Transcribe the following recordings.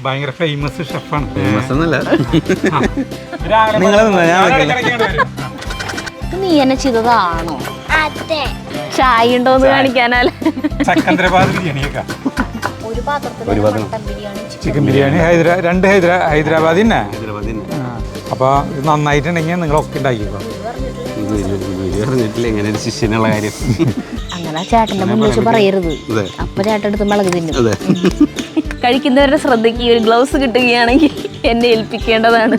ഭയങ്കര ഫേമസ് ഷെഫാണ്. നീ എന്നെ ചെയ്തതാണോ? ചായ ഉണ്ടോന്ന് കാണിക്കാനല്ലേ? ചക്കന്ദ്രബാദ് ബിരിയാണിയൊക്കെ ഒരു പാത്രത്തിൽ ചിക്കൻ ബിരിയാണി ഹൈദരാബാദ് തന്നെ. അപ്പൊ ഇത് നന്നായിട്ടുണ്ടെങ്കിൽ നിങ്ങളൊക്കെ ഉണ്ടാക്കിക്കോ. അങ്ങനെ ചേട്ടന്റെ മുന്നിൽ വെച്ച് പറയരുത്. അപ്പൊ ചേട്ടൻ എടുത്ത് മുളക് തിന്നും. കഴിക്കുന്നവരുടെ ശ്രദ്ധയ്ക്ക് ഒരു ഗ്ലൗസ് കിട്ടുകയാണെങ്കിൽ എന്നെ ഏൽപ്പിക്കേണ്ടതാണ്.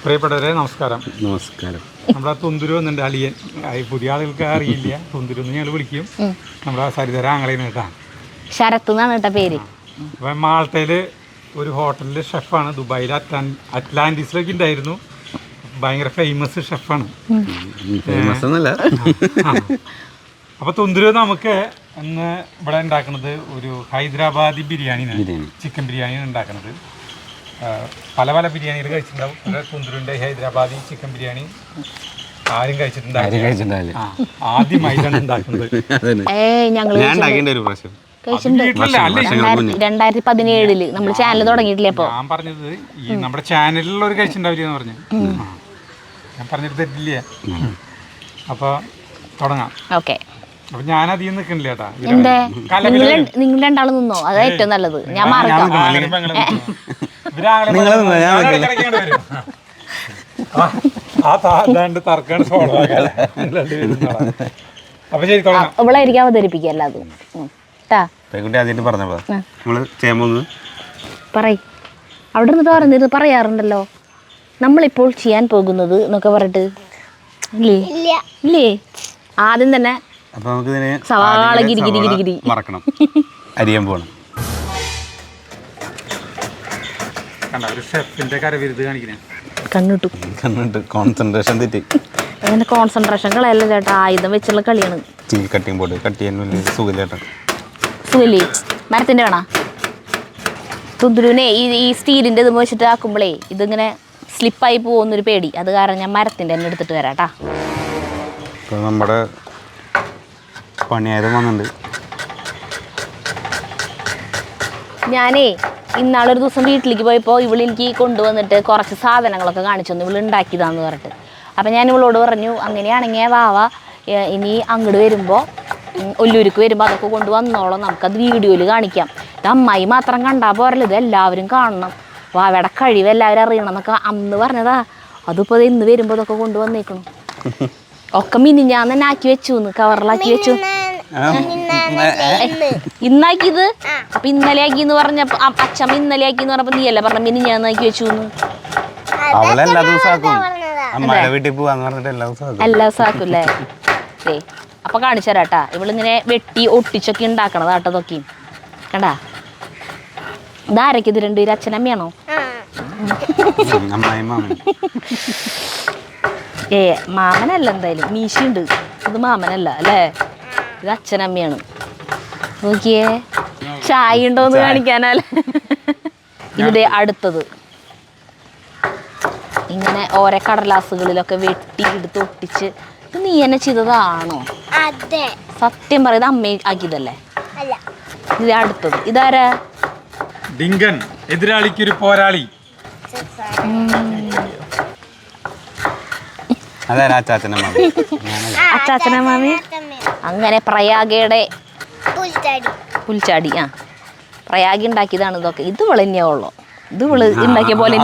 പ്രിയപ്പെട്ടവരെ നമസ്കാരം. നമ്മുടെ തുന്തുരു എന്നുണ്ട് അളിയൻ. പുതിയ ആളുകൾക്ക് അറിയില്ല, തുന്തുരു എന്ന് ഞങ്ങൾ വിളിക്കും. നമ്മുടെ സരിതര ആങ്ങളേന്ന് കേട്ടാ, ശരത്ത് എന്നാണ് കേട്ട പേര്. അപ്പൊ മാൾട്ടയില് ഒരു ഹോട്ടലിലെ ഷെഫാണ്. ദുബായിൽ അറ്റ്ലാന്റിസിലൊക്കെ ഉണ്ടായിരുന്നു. ഭയങ്കര ഫേമസ് ഷെഫാണ്. അപ്പൊ തുന്തുരു നമുക്ക് ഇന്ന് ഇവിടെ ഉണ്ടാക്കുന്നത് ഒരു ഹൈദരാബാദി ബിരിയാണിയാണ്, ചിക്കൻ ബിരിയാണിയാണ് ഉണ്ടാക്കുന്നത്. പല പല ബിരിയാണികൾ കഴിച്ചിട്ടുണ്ടാവും. തുന്തുരുവിന്റെ ഹൈദരാബാദി ചിക്കൻ ബിരിയാണി ആരും കഴിച്ചിട്ടുണ്ടാവില്ല. ആദ്യമായിട്ടാണ് ഉണ്ടാക്കുന്നത്. 2017 നമ്മൾ ചാനൽ തുടങ്ങിയിട്ടില്ലേ? അപ്പൊ ഞാൻ പറഞ്ഞത് ഈ നമ്മുടെ ചാനലിലുള്ള ഒരു കഴിച്ചിട്ടുണ്ടാവില്ല എന്ന് പറഞ്ഞു. ഞാൻ പറഞ്ഞിട്ട് തെറ്റില്ല. അപ്പൊ തുടങ്ങാം. ഓക്കെ. അപ്പൊ ഞാൻ അധികം നിൽക്കണില്ല ചേട്ടാ. നിങ്ങൾ രണ്ടാളും നിന്നോ, അതാ ഏറ്റവും നല്ലത്. ഞാൻ മാറിക്കാം. ഇവളായിരിക്കും അവതരിപ്പിക്കുക എല്ലാതും. പറയ്. അവിടെ നിന്നിട്ട് പറയുന്നത് പറയാറുണ്ടല്ലോ, നമ്മളിപ്പോൾ ചെയ്യാൻ പോകുന്നത് എന്നൊക്കെ പറഞ്ഞിട്ട് ഇല്ലേ? ആദ്യം തന്നെ സവാള ഗിരി മറക്കണം, അരിയാൻ പോകണം. കണ്ണിട്ടു കോൺസെൻട്രേഷൻ തെറ്റി. അങ്ങനെ കോൺസെൻട്രേഷൻ കളയല്ല ചേട്ടാ, ആയുധം വെച്ചുള്ള കളിയാണ്. കട്ടിങ് ബോർഡ് കട്ട് ചെയ്യാൻ വലിയ സുഖമില്ല. മരത്തിന്റെ വേണ തുന്തുരുവിനെ ഈ സ്റ്റീലിന്റെ ഇത് വെച്ചിട്ട് ആക്കുമ്പോഴേ ഇതിങ്ങനെ സ്ലിപ്പായി പോകുന്നൊരു പേടി. അത് കാരണം ഞാൻ മരത്തിന്റെ തന്നെ എടുത്തിട്ട് വരാട്ടാ. ഇപ്പൊ നമ്മുടെ പണിയായത് വന്നിട്ടുണ്ട്. ഞാനേ ഇന്നാളൊരു ദിവസം വീട്ടിലേക്ക് പോയപ്പോൾ ഇവളെനിക്ക് കൊണ്ടുവന്നിട്ട് കുറച്ച് സാധനങ്ങളൊക്കെ കാണിച്ചു തന്നു, ഇവള് ഉണ്ടാക്കിയതാന്ന് പറഞ്ഞിട്ട്. അപ്പം ഞാൻ ഇവളോട് പറഞ്ഞു, അങ്ങനെയാണെങ്കിൽ വാവ ഇനി അങ്ങോട്ട് വരുമ്പോൾ ഒല്ലൂർക്ക് വരുമ്പോൾ അതൊക്കെ കൊണ്ടുവന്നോളാം, നമുക്കത് വീഡിയോയിൽ കാണിക്കാം. ഇത് അമ്മായി മാത്രം കണ്ടാൽ പോരല്ലോ, ഇത് എല്ലാവരും കാണണം, വാവയുടെ കഴിവ് എല്ലാവരും അറിയണം എന്നൊക്കെ അന്ന് പറഞ്ഞതാ. അതിപ്പോൾ ഇന്ന് വരുമ്പോൾ ഇതൊക്കെ കൊണ്ടുവന്നേക്കണം. ഒക്കെ ഞാൻ തന്നെ ആക്കി വെച്ചു, കവറിലാക്കി വെച്ചു. ഇന്നാക്കിയത് അപ്പൊ ഇന്നലെ ആക്കിന്ന് പറഞ്ഞപ്പോ അച്ഛമ്മ ഇന്നലെ ആക്കിന്ന് പറഞ്ഞപ്പോ നീയല്ല പറഞ്ഞ ഞാൻ ആക്കി വെച്ചു. എല്ലാ ദിവസം ആക്കൂല്ലേ? അപ്പൊ കാണിച്ചു തരാട്ടാ. ഇവളിങ്ങനെ വെട്ടി ഒട്ടിച്ചൊക്കെ ഉണ്ടാക്കണതാട്ടോ ഇതൊക്കെ. കണ്ടാ, ഇതാരൊക്കെ ഇത് രണ്ടുപേരും? അച്ഛനമ്മയാണോ? മാമനല്ല, എന്തായാലും മീശയുണ്ട്. ഇത് മാമനല്ല അല്ലേ, ഇത് അച്ഛനമ്മയാണ്. നോക്കിയേ, ചായ ഉണ്ടോന്ന് കാണിക്കാനല്ലേ? ഇവിടെ അടുത്തത് ഇങ്ങനെ ഓരോ കടലാസുകളിലൊക്കെ വെട്ടി എടുത്ത് ഒട്ടിച്ച്. ഇത് നീ എന്നെ ചെയ്തതാണോ? സത്യം പറയുന്നത് അമ്മ ആക്കിയതല്ലേ? ഇത് അടുത്തത് ഇതാരാ? ഡിങ്കൻ, എതിരാളിക്കൊരു പോരാളി. അച്ചാച്ചനമാമി. അങ്ങനെ പ്രയാഗയുടെ പുൽച്ചാടി. പ്രയാഗി ഉണ്ടാക്കിയതാണ് ഇതൊക്കെ. ഇത് ഇവള് തന്നെയാ ഉള്ളു, ഇത് ഇവള് ഉണ്ടാക്കിയ പോലെ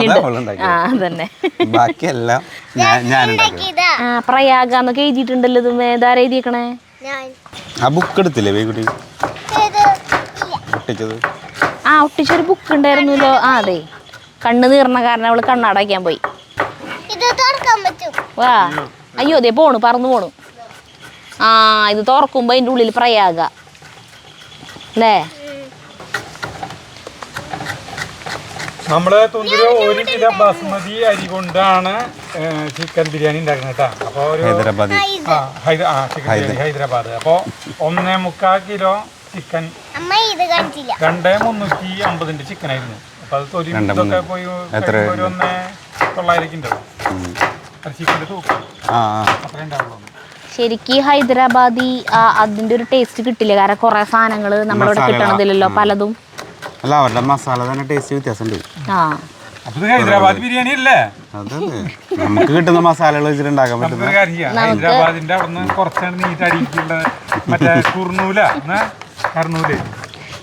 തന്നെ. പ്രയാഗ എന്നൊക്കെ എഴുതിയിട്ടുണ്ടല്ലോ. ഇത് ഏതാര എഴുതിയേക്കണേ? ഒട്ടിച്ചൊരു ബുക്ക് ഉണ്ടായിരുന്നല്ലോ. അതെ, കണ്ണ് തീർന്ന കാരണം അവള് കണ്ണടയ്ക്കാൻ പോയി. വാ, അയ്യോ അതെ പോണു, പറന്നു പോണു. ഇത് തുറക്കുമ്പോ അതിൻ്റെ ഉള്ളിൽ പ്രയാഗ അല്ലേ? നമ്മള് തുന്തുരു 1 കിലോ ബസ്മതി അരി കൊണ്ടാണ് ചിക്കൻ ബിരിയാണി ഉണ്ടാക്കുന്നത് കേട്ടോ. അപ്പൊ ഹൈദരാബാദ്. അപ്പൊ 1.25 കിലോ ചിക്കൻ 2,350 ചിക്കൻ ആയിരുന്നു. അപ്പൊ അത് തൊലിക്കെ പോയി ഒരു 1,900 ഉണ്ടാവും ചിക്കൻ്റെ തൂക്കം. അത്രേ ഉണ്ടാവുള്ളൂ. ശരിക്കും ഹൈദരാബാദി അതിന്റെ ഒരു ടേസ്റ്റ് കിട്ടില്ല, കാരണം കുറെ സാധനങ്ങൾ നമ്മളിവിടെ കിട്ടണതില്ലല്ലോ പലതും. അല്ല അവരുടെ മസാല തന്നെ ടേസ്റ്റ് വ്യത്യാസമുണ്ട്. ആ ഹൈദരാബാദ് ബിരിയാണി അല്ലേ? അതെ നമുക്ക് കിട്ടുന്ന മസാലകൾ വെച്ചിട്ട് ഉണ്ടാക്കാൻ പറ്റുന്ന. ഹൈദരാബാദിന്റെ അവിടുന്ന് കുറച്ചാണ് നീറ്റ് അടിക്കുള്ള മറ്റേ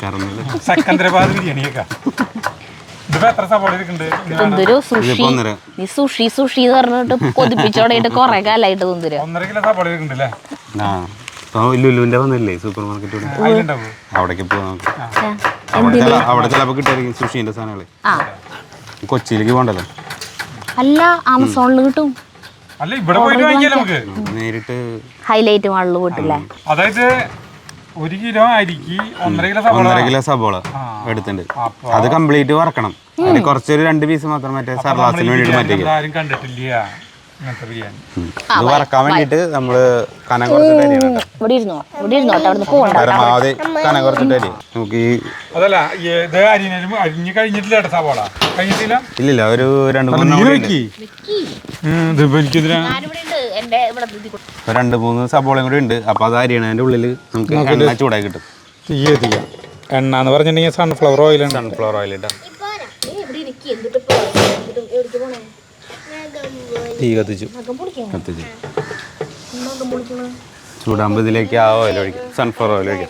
കർണൂല് സെക്കന്ദരാബാദ് ബിരിയാണിയൊക്കെ. ഇതിപ്പോ എത്ര സവാള ഇരിക്കുന്നുണ്ട്? തുന്തുരു സുഷി, നീ സുഷി സുഷി എന്ന് പറഞ്ഞിട്ട് കൊതിപ്പിച്ചോടായിട്ട് കുറെ കാലായിട്ട് തുന്തുരു 1.5 കിലോ സവാള ഇരിക്കുന്നുണ്ടല്ലേ? ലുലുവിന്റെ വന്നില്ലേ സൂപ്പർ മാർക്കറ്റ്, അവിടേക്ക് പോവാം. അവിടെ ചിലപ്പോ കിട്ടായിരിക്കും സുഷീന്റെ സാധനങ്ങള്. കൊച്ചിയിലേക്ക് പോകണ്ടല്ലോ. അല്ല, ആമസോണിൽ കിട്ടും. അല്ല, ഇവിടെ പോയിട്ട് വാങ്ങിയാലോ നമുക്ക് നേരിട്ട്. ഹൈലൈറ്റ് മാളിൽ പോയിട്ടില്ലേ? അതായത് 1 കിലോ അരിക്ക് 1.5 കിലോ സബോള എടുത്തിട്ടുണ്ട്. അത് കംപ്ലീറ്റ് വറക്കണം. അതിന് കുറച്ചൊരു 2 പീസ് മാത്രം മറ്റേ സർലാസിന് വേണ്ടിട്ട് മാറ്റിയേക്കും. ആരും കണ്ടിട്ടില്ല ഇങ്ങനത്തെ ബിരിയാണി. ഇത് വറക്കാൻ വേണ്ടിട്ട് നമ്മള് കനം കുറച്ചിട്ട് അരിയണം. പരമാവധി കനം കുറച്ചിട്ട് അരി. നമുക്ക് ഈ അതല്ല ഇത് അരിഞ്ഞ് കഴിഞ്ഞിട്ടില്ല കേട്ടോ സവാള. കഴിഞ്ഞിട്ടില്ല? ഇല്ലില്ല, ഒരു 2-3 സബോളയും കൂടി ഉണ്ട്. അപ്പൊ അത് അരിയണതിന്റെ ഉള്ളില് നമുക്ക് എണ്ണ ചൂടായി കിട്ടും. എണ്ണ എന്ന് പറഞ്ഞിട്ടുണ്ടെങ്കിൽ സൺഫ്ലവർ ഓയിലാണ്. സൺഫ്ലവർ ഓയിൽ ഇട്ടാ തീ കത്തിച്ചു ചൂടാകുമ്പോൾ ഇതിലേക്ക് ആ ഓയിൽ ഒഴിക്കും, സൺഫ്ലവർ ഓയിൽ ഒഴിക്കും.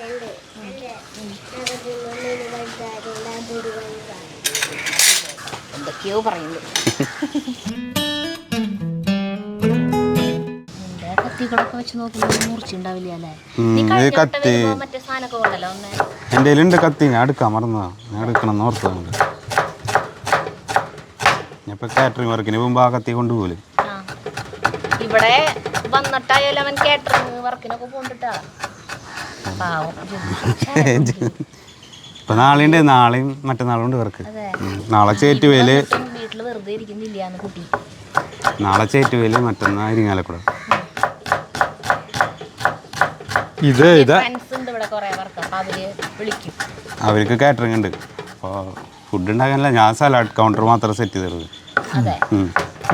എന്തൊക്കെയോ പറയുന്നു. കത്തി എൻ്റെ കയ്യിലുണ്ട് കത്തി. ഞാൻ എടുക്കാൻ മറന്നതാ. ഞാൻ എടുക്കണം എന്ന് ഓർത്തതുണ്ട്. ഞാൻ ഇപ്പൊ കാറ്ററിംഗ് വർക്കിന് പോകുമ്പോ ആ കത്തി കൊണ്ടുപോല്. ഇവിടെ വന്നിട്ടായാലും അവൻ കാറ്ററിംഗ് വർക്കിനൊക്കെ പോണ്ടിട്ടാ. ഇപ്പൊ നാളെയുണ്ട്, നാളെയും മറ്റന്നാളും ഉണ്ട് വർക്ക്. നാളെ ചേറ്റുവേല്, വീട്ടില് വെറുതെ ഇരിക്കുന്നില്ല കുട്ടി. നാളെ ചേറ്റുവേല്, മറ്റന്നാ ഇരിങ്ങാലക്കുട. അവർക്ക് കാറ്ററിംഗ് ഉണ്ട്. അപ്പോൾ ഫുഡ് ഉണ്ടാക്കാനല്ല, ഞാൻ സലാഡ് കൗണ്ടർ മാത്രം സെറ്റ് ചെയ്തത്.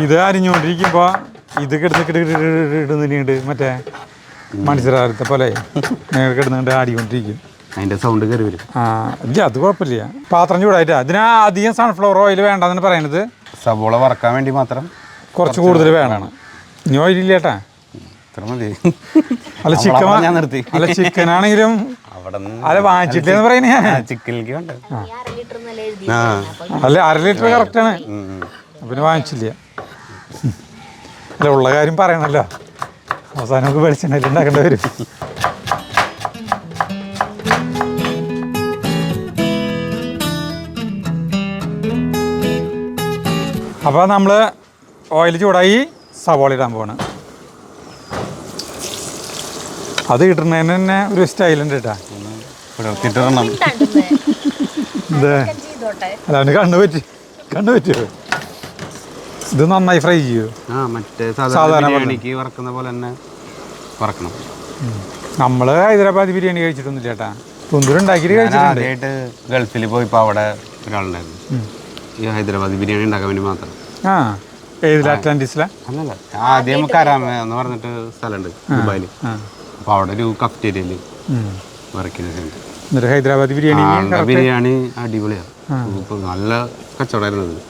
ഇത് അരിഞ്ഞുകൊണ്ടിരിക്കുമ്പോ ഇത് കിടന്നിട്ട് മറ്റേ മത്സരാരത്തെ പോലെ കിടന്നുകൊണ്ട് ആടിക്കൊണ്ടിരിക്കും. അതിന്റെ സൗണ്ട് കയറി വരും. ഇല്ല, അത് കുഴപ്പമില്ല. പാത്രം ചൂടായിട്ടാ. അതിന് അധികം സൺഫ്ലവർ ഓയിൽ വേണ്ടെന്നാണ് പറയണത്. സബോള വറക്കാൻ വേണ്ടി മാത്രം കുറച്ച് കൂടുതൽ വേണം. ഇനി ഓയിലില്ല ചേട്ടാ. അല്ല ചിക്കൻ, ഞാൻ നിർത്തി. അല്ല ചിക്കൻ ആണെങ്കിലും അല്ല വാങ്ങിച്ചിട്ടില്ലെന്ന് പറയുന്നേ. ചിക്കനിലേക്ക് വേണ്ട. അല്ല 1/2 ലിറ്റർ കറക്റ്റാണ്. പിന്നെ വാങ്ങിച്ചില്ല. അല്ല ഉള്ള കാര്യം പറയണല്ലോ, അവസാനം നമുക്ക് വെളിച്ചെണ്ണ ഉണ്ടാക്കേണ്ടി വരും. അപ്പോൾ നമ്മൾ ഓയിൽ ചൂടായി സവാള ഇടാൻ പോവാണ്. അത് കിട്ടുന്നതിന് തന്നെ ഒരു സ്റ്റൈലുണ്ട് കേട്ടാ. അല്ല അവന് കണ്ണു പറ്റുമോ? ഇത് നന്നായി ഫ്രൈ ചെയ്യൂ. സാധാരണ വറക്കുന്ന പോലെ തന്നെ വറക്കണം. നമ്മള് ഹൈദരാബാദ് ബിരിയാണി കഴിച്ചിട്ടൊന്നുമില്ല ചേട്ടാ. തുന്തൂരുണ്ടാക്കിയിട്ട് കഴിച്ചിട്ടുണ്ട്. ആദ്യമായിട്ട് ഗൾഫിൽ പോയപ്പോൾ അവിടെ ഒരാളുണ്ടായിരുന്നു ഈ ഹൈദരാബാദ് ബിരിയാണി ഉണ്ടാക്കാൻ വേണ്ടി മാത്രം. ഏതിൽ? അറ്റ്ലാന്റിസിലാ? അല്ലല്ല, ആദ്യം കരാമ എന്ന് പറഞ്ഞിട്ട് സ്ഥലമുണ്ട് ദുബായില്. അപ്പൊ അവിടെ ഒരു കഫ്റ്റേരിയയില് വറക്കുന്നത് ഹൈദരാബാദ് ബിരിയാണി അടിപൊളിയാണ്. നല്ല കച്ചവടമായിരുന്നത്.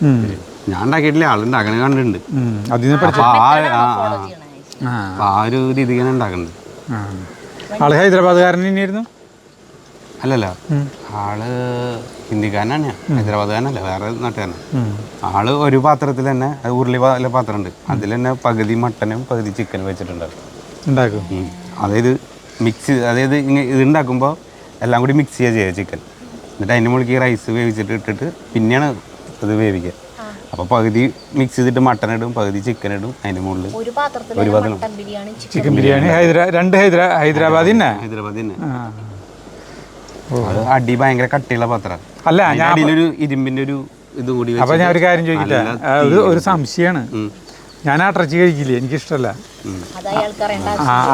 ഞാൻ ഉണ്ടാക്കിയിട്ടില്ല, ആളുണ്ടാക്കണ കണ്ടിട്ടുണ്ട്. ആ ഒരു രീതിക്കാണ് ഉണ്ടാക്കുന്നത്. ആള് ഹൈദരാബാദുകാരൻ തന്നെയായിരുന്നു? അല്ലല്ല, ആള് ഹിന്ദിക്കാരനാണ്. ഹൈദരാബാദുകാരനല്ല, വേറെ നാട്ടുകാരനാണ്. ആള് ഒരു പാത്രത്തിൽ തന്നെ, ഉരുളി പാത്രം ഉണ്ട്, അതിൽ തന്നെ പകുതി മട്ടനും പകുതി ചിക്കനും വെച്ചിട്ടുണ്ടാക്കും. അതായത് അതായത് ഇത് ഉണ്ടാക്കുമ്പോൾ എല്ലാം കൂടി മിക്സ് ചെയ്യുക ചിക്കൻ. എന്നിട്ട് അതിൻ്റെ മുകളിലേക്ക് റൈസ് വേവിച്ചിട്ട് ഇട്ടിട്ട് പിന്നെയാണ് ഇത് വേവിക്കുക. അപ്പോൾ പകുതി മിക്സ് ചെയ്തിട്ട് മട്ടൻ ഇടും, പകുതി ചിക്കൻ ഇടും. അതിൻ്റെ മുകളിൽ ഒരു പാത്രം ചിക്കൻ ബിരിയാണി. ഹൈദരാബാദ് തന്നെ. അത് അടി ഭയങ്കര കട്ടിയുള്ള പാത്രം. അല്ല, അടിയിലൊരു ഇരുമ്പിന്റെ ഒരു ഇത് കൂടി. അപ്പൊ ഞാൻ ഒരു കാര്യം ചോദിക്കട്ടെ, ഒരു സംശയമാണ്. ഞാൻ ഇറച്ചി കഴിക്കില്ല, എനിക്കിഷ്ടമല്ല.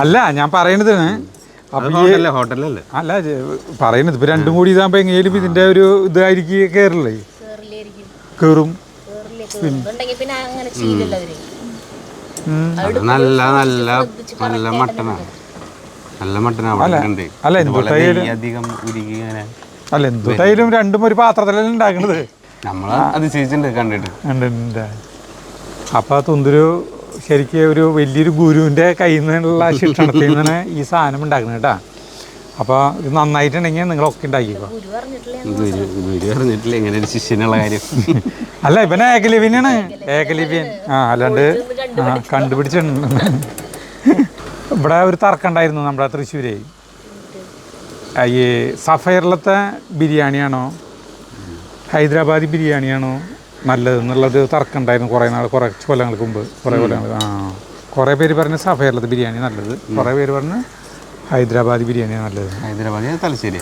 അല്ല ഞാൻ പറയണത്, ഹോട്ടലല്ലേ അല്ല പറയുന്നത് ഇപ്പൊ രണ്ടും കൂടി ഇതാകുമ്പോ എങ്ങനെയും ഇതിന്റെ ഒരു ഇതായിരിക്കും കേറില്ലേ? കേറും. അത് നല്ല നല്ല നല്ല മട്ടനാണ്. നല്ല മട്ടനാണ് ഉണ്ട്. അല്ല അധികം ഉരുകി ഇങ്ങനെ അല്ല എന്തുട്ടായാലും രണ്ടും ഒരു പാത്രത്തിലല്ലേ ഉണ്ടാക്കുന്നത്. നമ്മള് അതിശയിച്ചിട്ടുണ്ട് കണ്ടിട്ട്. അപ്പോൾ തുന്തുരു ശരിക്കും ഒരു വലിയൊരു ഗുരുവിൻ്റെ കയ്യിൽ നിന്നുള്ള ശിക്ഷണത്തിൽ നിന്നാണ് ഈ സാധനം ഉണ്ടാക്കുന്നത് കേട്ടോ. അപ്പോൾ ഇത് നന്നായിട്ടുണ്ടെങ്കിൽ നിങ്ങളൊക്കെ ഉണ്ടാക്കിക്കോ. പറഞ്ഞിട്ടില്ല ഇങ്ങനെ ഒരു ശിഷ്യനുള്ള കാര്യം. അല്ല ഇവൻ ഏകലിവ്യനാണ്, ഏകലിവ്യൻ. അല്ലാണ്ട് കണ്ടുപിടിച്ചിട്ടുണ്ട്. ഇവിടെ ഒരു തർക്കം ഉണ്ടായിരുന്നു നമ്മുടെ തൃശ്ശൂര്. ഈ സഫയറിലത്തെ ബിരിയാണിയാണോ ഹൈദരാബാദി ബിരിയാണിയാണോ നല്ലതെന്നുള്ളത് തർക്കം ഉണ്ടായിരുന്നു കുറച്ച് കൊല്ലങ്ങൾക്ക് മുമ്പ്. കുറേ പേര് പറഞ്ഞ് സഫയറിലത്തെ ബിരിയാണി നല്ലത്, കുറേ പേര് പറഞ്ഞ് ഹൈദരാബാദി ബിരിയാണിയാണ് നല്ലത്. ഹൈദരാബാദി തലശ്ശേരി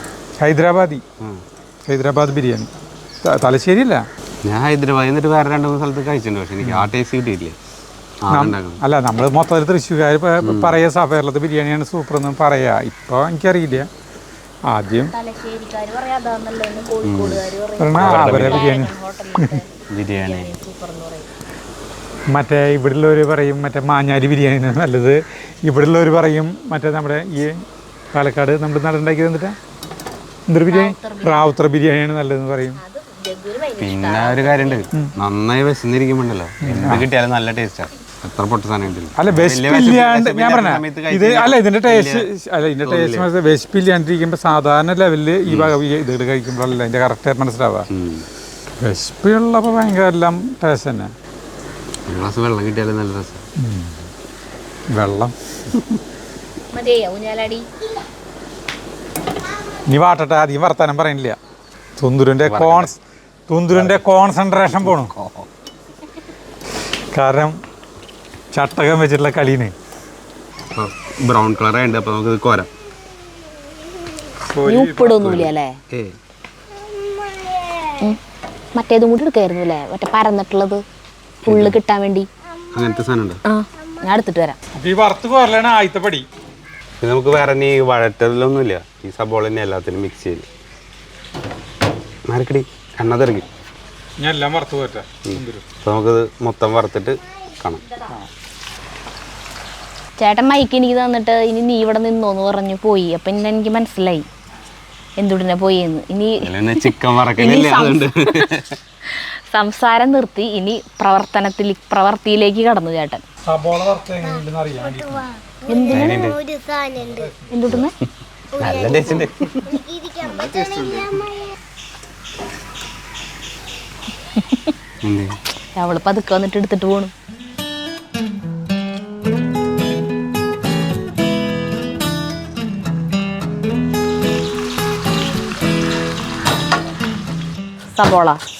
ഹൈദരാബാദ് ബിരിയാണി തലശ്ശേരി അല്ല. ഞാൻ ഹൈദരാബാദിൽ നിന്നിട്ട് വേറെ 2-3 സ്ഥലത്ത് കഴിച്ചിട്ടുണ്ട്. പക്ഷെ എനിക്ക് ആ ടേസ്റ്റ് കിട്ടിയില്ലേ. അല്ല നമ്മൾ മൊത്തത്തിൽ തൃശ്ശൂർക്കാർ പറയുക സഫയറിലത്തെ ബിരിയാണിയാണ് സൂപ്പർ എന്ന് പറയാ. ഇപ്പോൾ എനിക്കറിയില്ല. ആദ്യം അവരെ ബിരിയാണി മറ്റേ ഇവിടെയുള്ളവർ പറയും മറ്റേ മാഞ്ഞാരി ബിരിയാണിയാണ് നല്ലത്. ഇവിടെയുള്ളവർ പറയും മറ്റേ നമ്മുടെ ഈ പാലക്കാട് നമ്മൾ നടണ്ടാക്കിയത് എന്നിട്ട് എന്തൊരു ബിരിയാണി, റാവുത്തർ ബിരിയാണിയാണ് നല്ലതെന്ന് പറയും. പിന്നെ ഒരു കാര്യമുണ്ട്, നന്നായി വിശന്നിരിക്കുമ്പോണ്ടല്ലോ എന്ത് കിട്ടിയാലും നല്ല ടേസ്റ്റാണ്. എത്ര പൊട്ട സാധനം. അല്ല വിശപ്പില്ലാണ്ട് ഞാൻ പറഞ്ഞ ഇത് അല്ല ഇതിന്റെ ടേസ്റ്റ് വിശപ്പില്ലാണ്ടിരിക്കുമ്പോൾ സാധാരണ ലെവലില് ഈ ഇത് കഴിക്കുമ്പോഴല്ല അതിന്റെ കറക്റ്റ് മനസ്സിലാവുക. വിശപ്പുള്ളപ്പോൾ ഭയങ്കര എല്ലാം ടേസ്റ്റ് തന്നെ. ഗ്ലാസ് വെള്ളം കിട്ടിയാലും നല്ല രസം. വെള്ളം നീ വാട്ടട്ടെ, അധികം വർത്താനം പറയണില്ല. തുന്തുരിന്റെ കോൺസെൻട്രേഷൻ പോണു. കാരണം ചട്ടകം വെച്ചിട്ടുള്ള കളീന് ബ്രൗൺ കളർ ആയിട്ട് അപ്പൊ നമുക്ക് കോരാം. ഉപ്പിടൊന്നുമില്ലേ? മറ്റേതും കൂടി എടുക്കായിരുന്നു അല്ലേ, മറ്റേ പരന്നിട്ടുള്ളത് ഫുള്ള് കിട്ടാൻ വേണ്ടി. അങ്ങനത്തെ സാധനം ഞാൻ എടുത്തിട്ട് വരാം. ഈ വറുത്ത് കോരലാണ് ആയിത്തപ്പടി. നമുക്ക് വേറെ നീ വഴറ്റതിലൊന്നുമില്ല, ഈ സബോള തന്നെ എല്ലാത്തിലും മിക്സ് ചെയ്ത് മാർക്കടി എണ്ണ തെറിക്കും. ഞാൻ എല്ലാം വറുത്ത് പോരട്ടെ. അപ്പൊ നമുക്കത് മൊത്തം വറുത്തിട്ട് കാണാം. ചേട്ടൻ മൈക്ക് എനിക്ക് തന്നിട്ട് ഇനി നീ ഇവിടെ നിന്നോന്ന് പറഞ്ഞു പോയി. അപ്പം പിന്നെ എനിക്ക് മനസ്സിലായി എന്തുടനെ പോയെന്ന്. ഇനി ചിക്കൻ വറക്കലില്ലേ, അതുകൊണ്ട് സംസാരം നിർത്തി ഇനി പ്രവർത്തിയിലേക്ക് കടന്നു ചേട്ടൻ. എന്തുട്ടുന്നേ നല്ല ടേസ്റ്റ് ഉണ്ട്. അവള് പതുക്കെ വന്നിട്ട് എടുത്തിട്ട് പോണു.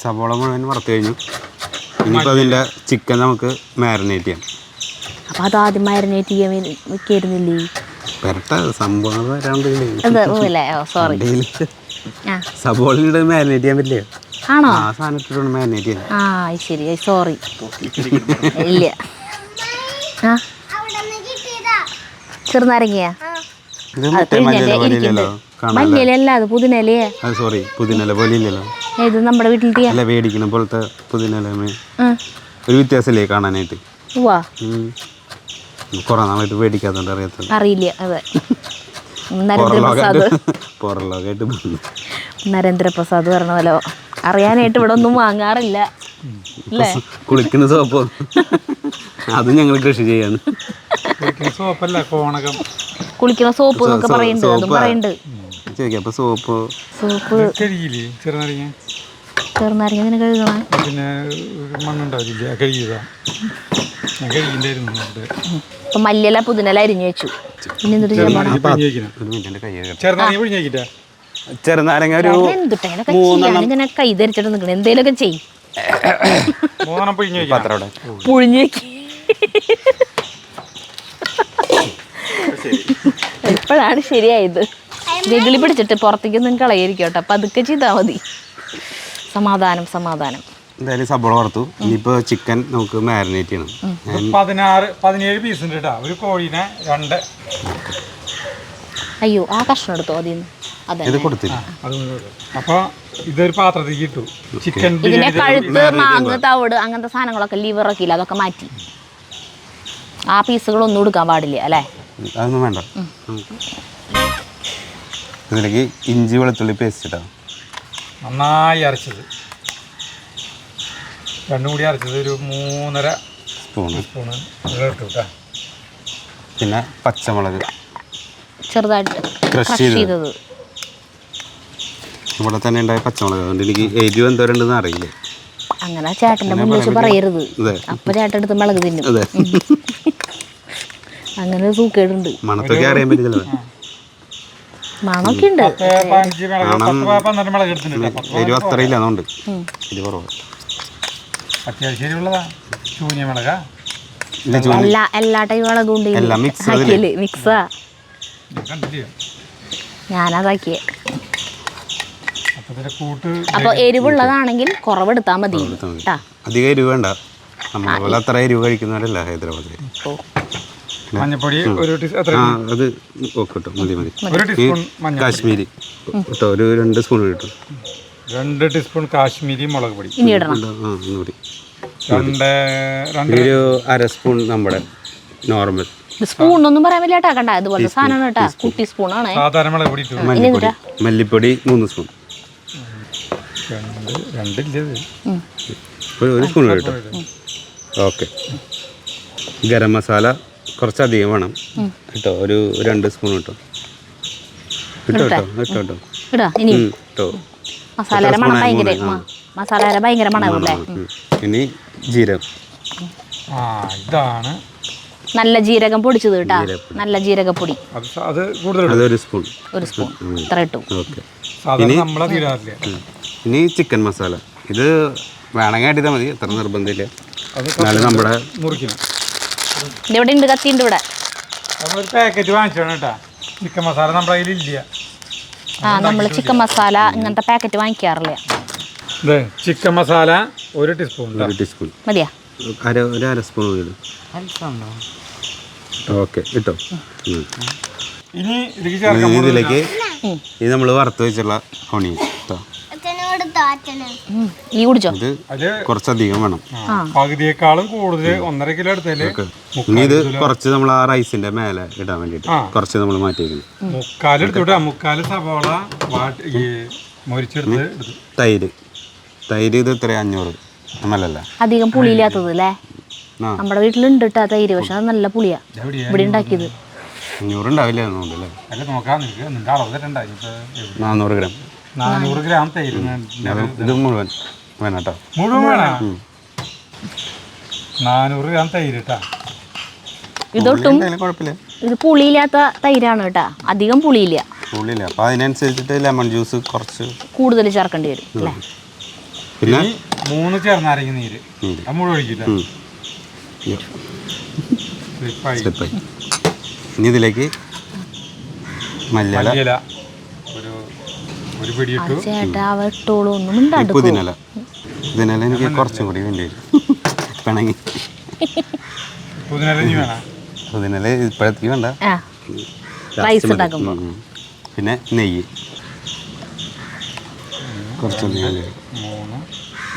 സബോള മുഴുവൻ വറുത്ത് കഴിഞ്ഞു. ഇനിയിപ്പോൾ അതിൻ്റെ ചിക്കൻ നമുക്ക് മാരിനേറ്റ് ചെയ്യാം. അപ്പം അതാദ്യം മാരിനേറ്റ് ചെയ്യാൻ വെക്കായിരുന്നില്ലേ? സംഭവം സോറി, സബോള മാരിനേറ്റ് ചെയ്യാൻ പറ്റില്ലേ? ആണോ? ആ സാധനം ഇട്ടിട്ടുണ്ട് മാരിനേറ്റ് ചെയ്യാൻ. ആ ശരി, സോറി. ഇല്ല, ചെറുനാരങ്ങയാ? മല്ലിയല്ല, അത് പുതിനലേ. സോറി, പുതിനല പോലെ ഇല്ലല്ലോ. ഇത് നമ്മുടെ വീട്ടിൽ അല്ല, മേടിക്കണ പോലത്തെ പുതിനല. ഒരു വ്യത്യാസമില്ലേ കാണാനായിട്ട്? കുറെ നാളായിട്ട് മേടിക്കാത്തോണ്ട് അറിയില്ല. അതെ, നരേന്ദ്രപ്രസാദ് പറഞ്ഞ പോലെ അറിയാനായിട്ട് ഇവിടെ ഒന്നും വാങ്ങാറില്ല അല്ലേ? കുളിക്കുന്ന സോപ്പ് അത് ഞങ്ങൾ കൃഷി ചെയ്യാണ്. കുളിക്കുന്ന സോപ്പ് എന്നൊക്കെ പറയുന്നുണ്ട്, അതും പറയുന്നുണ്ട്. സോപ്പ് ചെറുനാരങ്ങ ഇതിനെ കഴുകണം. പിന്നെ മണ്ണുണ്ടാവില്ല, കഴുകിയതാ. ഇപ്പൊ മല്ലിയില പുതിനല അരിഞ്ഞു വെച്ചു. പിന്നെ എന്തിട്ട് ചെറുനാരങ്ങ ഇങ്ങനെ കൈ ധരിച്ചിട്ട് നിൽക്കണം. എന്തേലൊക്കെ ചെയ്യും. പുഴിഞ്ഞു വെക്കി. ഇപ്പോഴാണ് ശരിയായത്. ജഗിളി പിടിച്ചിട്ട് പുറത്തേക്കൊന്നും കളയായിരിക്കും കേട്ടോ. അപ്പൊ അതൊക്കെ ചെയ്താൽ മതി. സമാധാനം. എന്തായാലും സബോള വറുത്തു. ഇനിയിപ്പോ ചിക്കൻ നമുക്ക് മാരിനേറ്റ് ചെയ്യണം. 17 പീസ് ഉണ്ട് കേട്ടോ. ഒരു കോഴീനെ 2. അയ്യോ, ആ കഷ്ണം എടുത്തോ അതിന്ന്. ഇത് കൊടുത്തില്ല. അപ്പൊ ഇതൊരു പാത്രത്തിലേക്ക് ഇട്ടു. ചിക്കൻ ഇതിന്റെ കഴുത്ത്, മാങ്ങ്, തവിട് അങ്ങനത്തെ സാധനങ്ങളൊക്കെ ലിവറൊക്കെ ഇല്ല, അതൊക്കെ മാറ്റി. ആ പീസുകളൊന്നും എടുക്കാൻ പാടില്ല അല്ലേ? അതൊന്നും വേണ്ട. ഇതിലേക്ക് ഇഞ്ചി വെളുത്തുള്ളി പേസ്റ്റ് ഇട്ടാ നന്നായി അരച്ചത്, രണ്ടും കൂടി അരച്ചത് ഒരു 3.5 സ്പൂണ് ഇട്ടു കേട്ടോ. പിന്നെ പച്ചമുളക് ചെറുതായിട്ട് ക്രഷ് ചെയ്തത്. ഇവിടെ തന്നെ ഉണ്ടായ പച്ചമുളക്, അതുകൊണ്ട് എനിക്ക് എരിവ് എന്തോരുണ്ടെന്ന് അറിയില്ല. അങ്ങനെ ചേട്ടൻ്റെ മുന്നിൽ വെച്ച് പറയരുത്, അപ്പൊ ചേട്ടൻ എടുത്ത് മുളക് തിന്നും. അതെ, അങ്ങനെ സൂക്കേടുണ്ട്. മണത്തൊക്കെ അറിയാൻ പറ്റില്ല. മണമൊക്കെ ഉണ്ട്. എരിവ് അത്രയില്ല, അതുകൊണ്ട് എരിവ് കുറവ്. അത്യാവശ്യം എരിവുള്ളതാ. ചൂഞ്ഞ മുളകാ എല്ലാ ടൈപ്പ് മുളകും ഉണ്ട്. മിക്സാ, ഞാനതാക്കിയേ. അപ്പൊ എരിവുള്ളതാണെങ്കിൽ കുറവെടുത്താൽ മതി. അധികം എരിവ് വേണ്ട, നമ്മളെ അത്ര എരിവ് കഴിക്കുന്നവരല്ല ഹൈദരാബാദ്. മഞ്ഞപ്പൊടി അത് ഓക്കെ മതി മതി. കാശ്മീരി കേട്ടോ, ഒരു 2 സ്പൂൺ കിട്ടും. 2 ടീസ്പൂൺ കാശ്മീരി മുളക് പൊടി. ഇനി ഇടണം. ഒന്നുകൂടി ഒരു 1/2 സ്പൂൺ നമ്മുടെ നോർമൽ. സ്പൂൺ ഒന്നും പറയാൻ പറ്റില്ല കേട്ടാ, കണ്ട അതുപോലെ സാധനം കേട്ടാ. കുട്ടി സ്പൂണാണ്. സാധാരണ മുളക് പൊടി. മല്ലിപ്പൊടി 3 സ്പൂൺ. 1 സ്പൂൺ കേട്ടോ. ഓക്കെ. ഗരം മസാല കുറച്ചധികം വേണം കേട്ടോ, ഒരു 2 സ്പൂൺ കിട്ടും. മസാല ഭയങ്കര മണമല്ലേ. ഇനി ജീരകം, ഇതാണ് നല്ല ജീരകം പൊടിച്ചത് കേട്ടാ, നല്ല ജീരകപ്പൊടി. അത് 1 സ്പൂൺ. ഇത്ര ഇട്ടു. ഇനി ചിക്കൻ മസാല, ഇത് വേണമെങ്കിൽ അടിത്താൽ മതി, അത്ര നിർബന്ധമില്ല. എന്നാലും നമ്മുടെ ഇവിടെ ഉണ്ട്, കത്തിയുണ്ട് ഇവിടെ. നമ്മളൊരു പാക്കറ്റ് വാങ്ങിച്ചാണ് കേട്ടാ ചിക്കൻ മസാല, നമ്മുടെ കയ്യിലില്ല. നമ്മൾ ചിക്കൻ മസാല ഇങ്ങനത്തെ പാക്കറ്റ് വാങ്ങിക്കാറില്ല. Chicken masala 1 teaspoon. 1 ടീസ്പൂൺ മതിയാ? 1/2 സ്പൂൺ മതി. ഓക്കെ ഇട്ടോ. ഇനി ഇതിലേക്ക് ഇത് നമ്മൾ വറുത്ത് വെച്ചുള്ള ഓണിയൻ കേട്ടോ. ഈ കുടിച്ചോ? ഇത് കുറച്ചധികം വേണം, പകുതിയേക്കാളും കൂടുതൽ 1.5 കിലോ എടുത്താല്. ഇനി ഇത് കുറച്ച് നമ്മൾ ആ റൈസിന്റെ മേലെ ഇടാൻ വേണ്ടിട്ട് കുറച്ച് നമ്മൾ മാറ്റി വെക്കണം. 3/4 എടുത്തോട്ടെ. 3/4 സവാള മൊരിച്ചെടുത്ത്. തൈര് ഇത് ഇത്ര 500 ml. അധികം പുളിയില്ലാത്തത് അല്ലേ? നമ്മുടെ വീട്ടിലുണ്ട് കേട്ടോ തൈര്, പക്ഷെ അത് നല്ല പുളിയാ. ഇവിടെ ഉണ്ടാക്കിയത് 500 ഉണ്ടാവില്ല, 400 ഗ്രാം. 400 ഗ്രാം തൈര്. ഇത് മുഴുവൻ വേണം കേട്ടോ. മുഴുവൻ വേണം. 400 ഗ്രാം തൈര് കേട്ടാ. ഇതൊട്ടും കുഴപ്പമില്ല, ഇത് പുളിയില്ലാത്ത തൈരാണ് കേട്ടാ, അധികം പുളിയില്ല. അപ്പൊ അതിനനുസരിച്ചിട്ട് ലെമൺ ജ്യൂസ് കുറച്ച് കൂടുതൽ ചേർക്കേണ്ടി വരും അല്ലേ? പിന്നെ 3 ചെറുനാരങ്ങ നീര് മുഴുവൻ ഒഴിക്കില്ല. ഇനി ഇതിലേക്ക് മല്ലിയില, ഒരു പിടി ഇട്ടു. പുതിനല എനിക്ക് കുറച്ചും കൂടി വേണ്ടി വരും. പിണങ്ങി പുതിനല ഇപ്പോഴത്തേക്ക് വേണ്ട. പിന്നെ നെയ്യ് കുറച്ച് 3,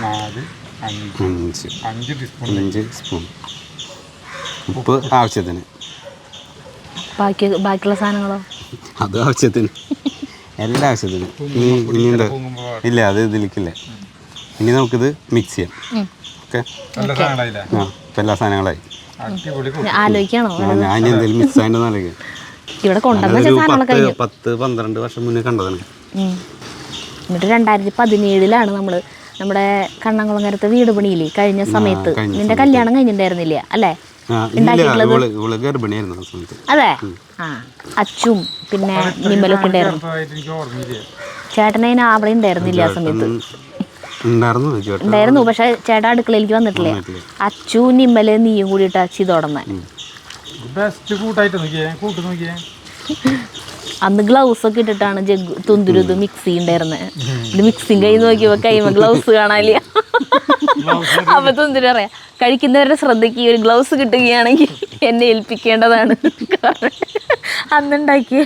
4, 5 സ്പൂൺ. ഉപ്പ് ആവശ്യത്തിന്. ബാക്കിയുള്ള സാധനങ്ങളോ? അത് ആവശ്യത്തിന്, എല്ലാ ആവശ്യത്തിന്. ഇനിയുണ്ട് ഇല്ല, അത് ഇതിലേക്കില്ല. ഇനി നമുക്കിത് മിക്സ് ചെയ്യാം. ഓക്കെ, എല്ലാ സാധനങ്ങളായി. ആലോചിക്കണോ ഞാൻ എന്തെങ്കിലും മിക്സ് ആയിട്ടെന്ന് ആലോചിക്കാം. ഇവിടെ 10-12 വർഷം മുന്നേ കണ്ടതാണ്. എന്നിട്ട് 2017 നമ്മൾ നമ്മുടെ കണ്ണംകുളങ്ങരത്തെ വീട് പണിയില്ലേ കഴിഞ്ഞ സമയത്ത് നിന്റെ കല്യാണം കഴിഞ്ഞിട്ടുണ്ടായിരുന്നില്ല അല്ലേ? അതെ. അച്ചും പിന്നെ നിമ്മലൊക്കെ ഉണ്ടായിരുന്നു. ചേട്ടനെ അവിടെ ഉണ്ടായിരുന്നില്ല ആ സമയത്ത്. ഉണ്ടായിരുന്നു, പക്ഷെ ചേട്ടൻ അടുക്കളയിലേക്ക് വന്നിട്ടില്ലേ. അച്ചു നിമ്മല് നീയും കൂടിയിട്ട് അച്ചി തുടങ്ങാൻ. അന്ന് ഗ്ലൗസ് ഒക്കെ ഇട്ടിട്ടാണ് തുന്തുരുത് മിക്സ് ചെയ്യണ്ടായിരുന്നത്. ഇത് മിക്സിങ് കൈ നോക്കിയപ്പോ കൈമ ഗ്ലൗസ് കാണാനില്ല. അപ്പൊ തുന്തുരു പറയാ, കഴിക്കുന്നവരുടെ ശ്രദ്ധയ്ക്ക് ഒരു ഗ്ലൗസ് കിട്ടുകയാണെങ്കിൽ എന്നെ ഏൽപ്പിക്കേണ്ടതാണ്. അന്നുണ്ടാക്കിയ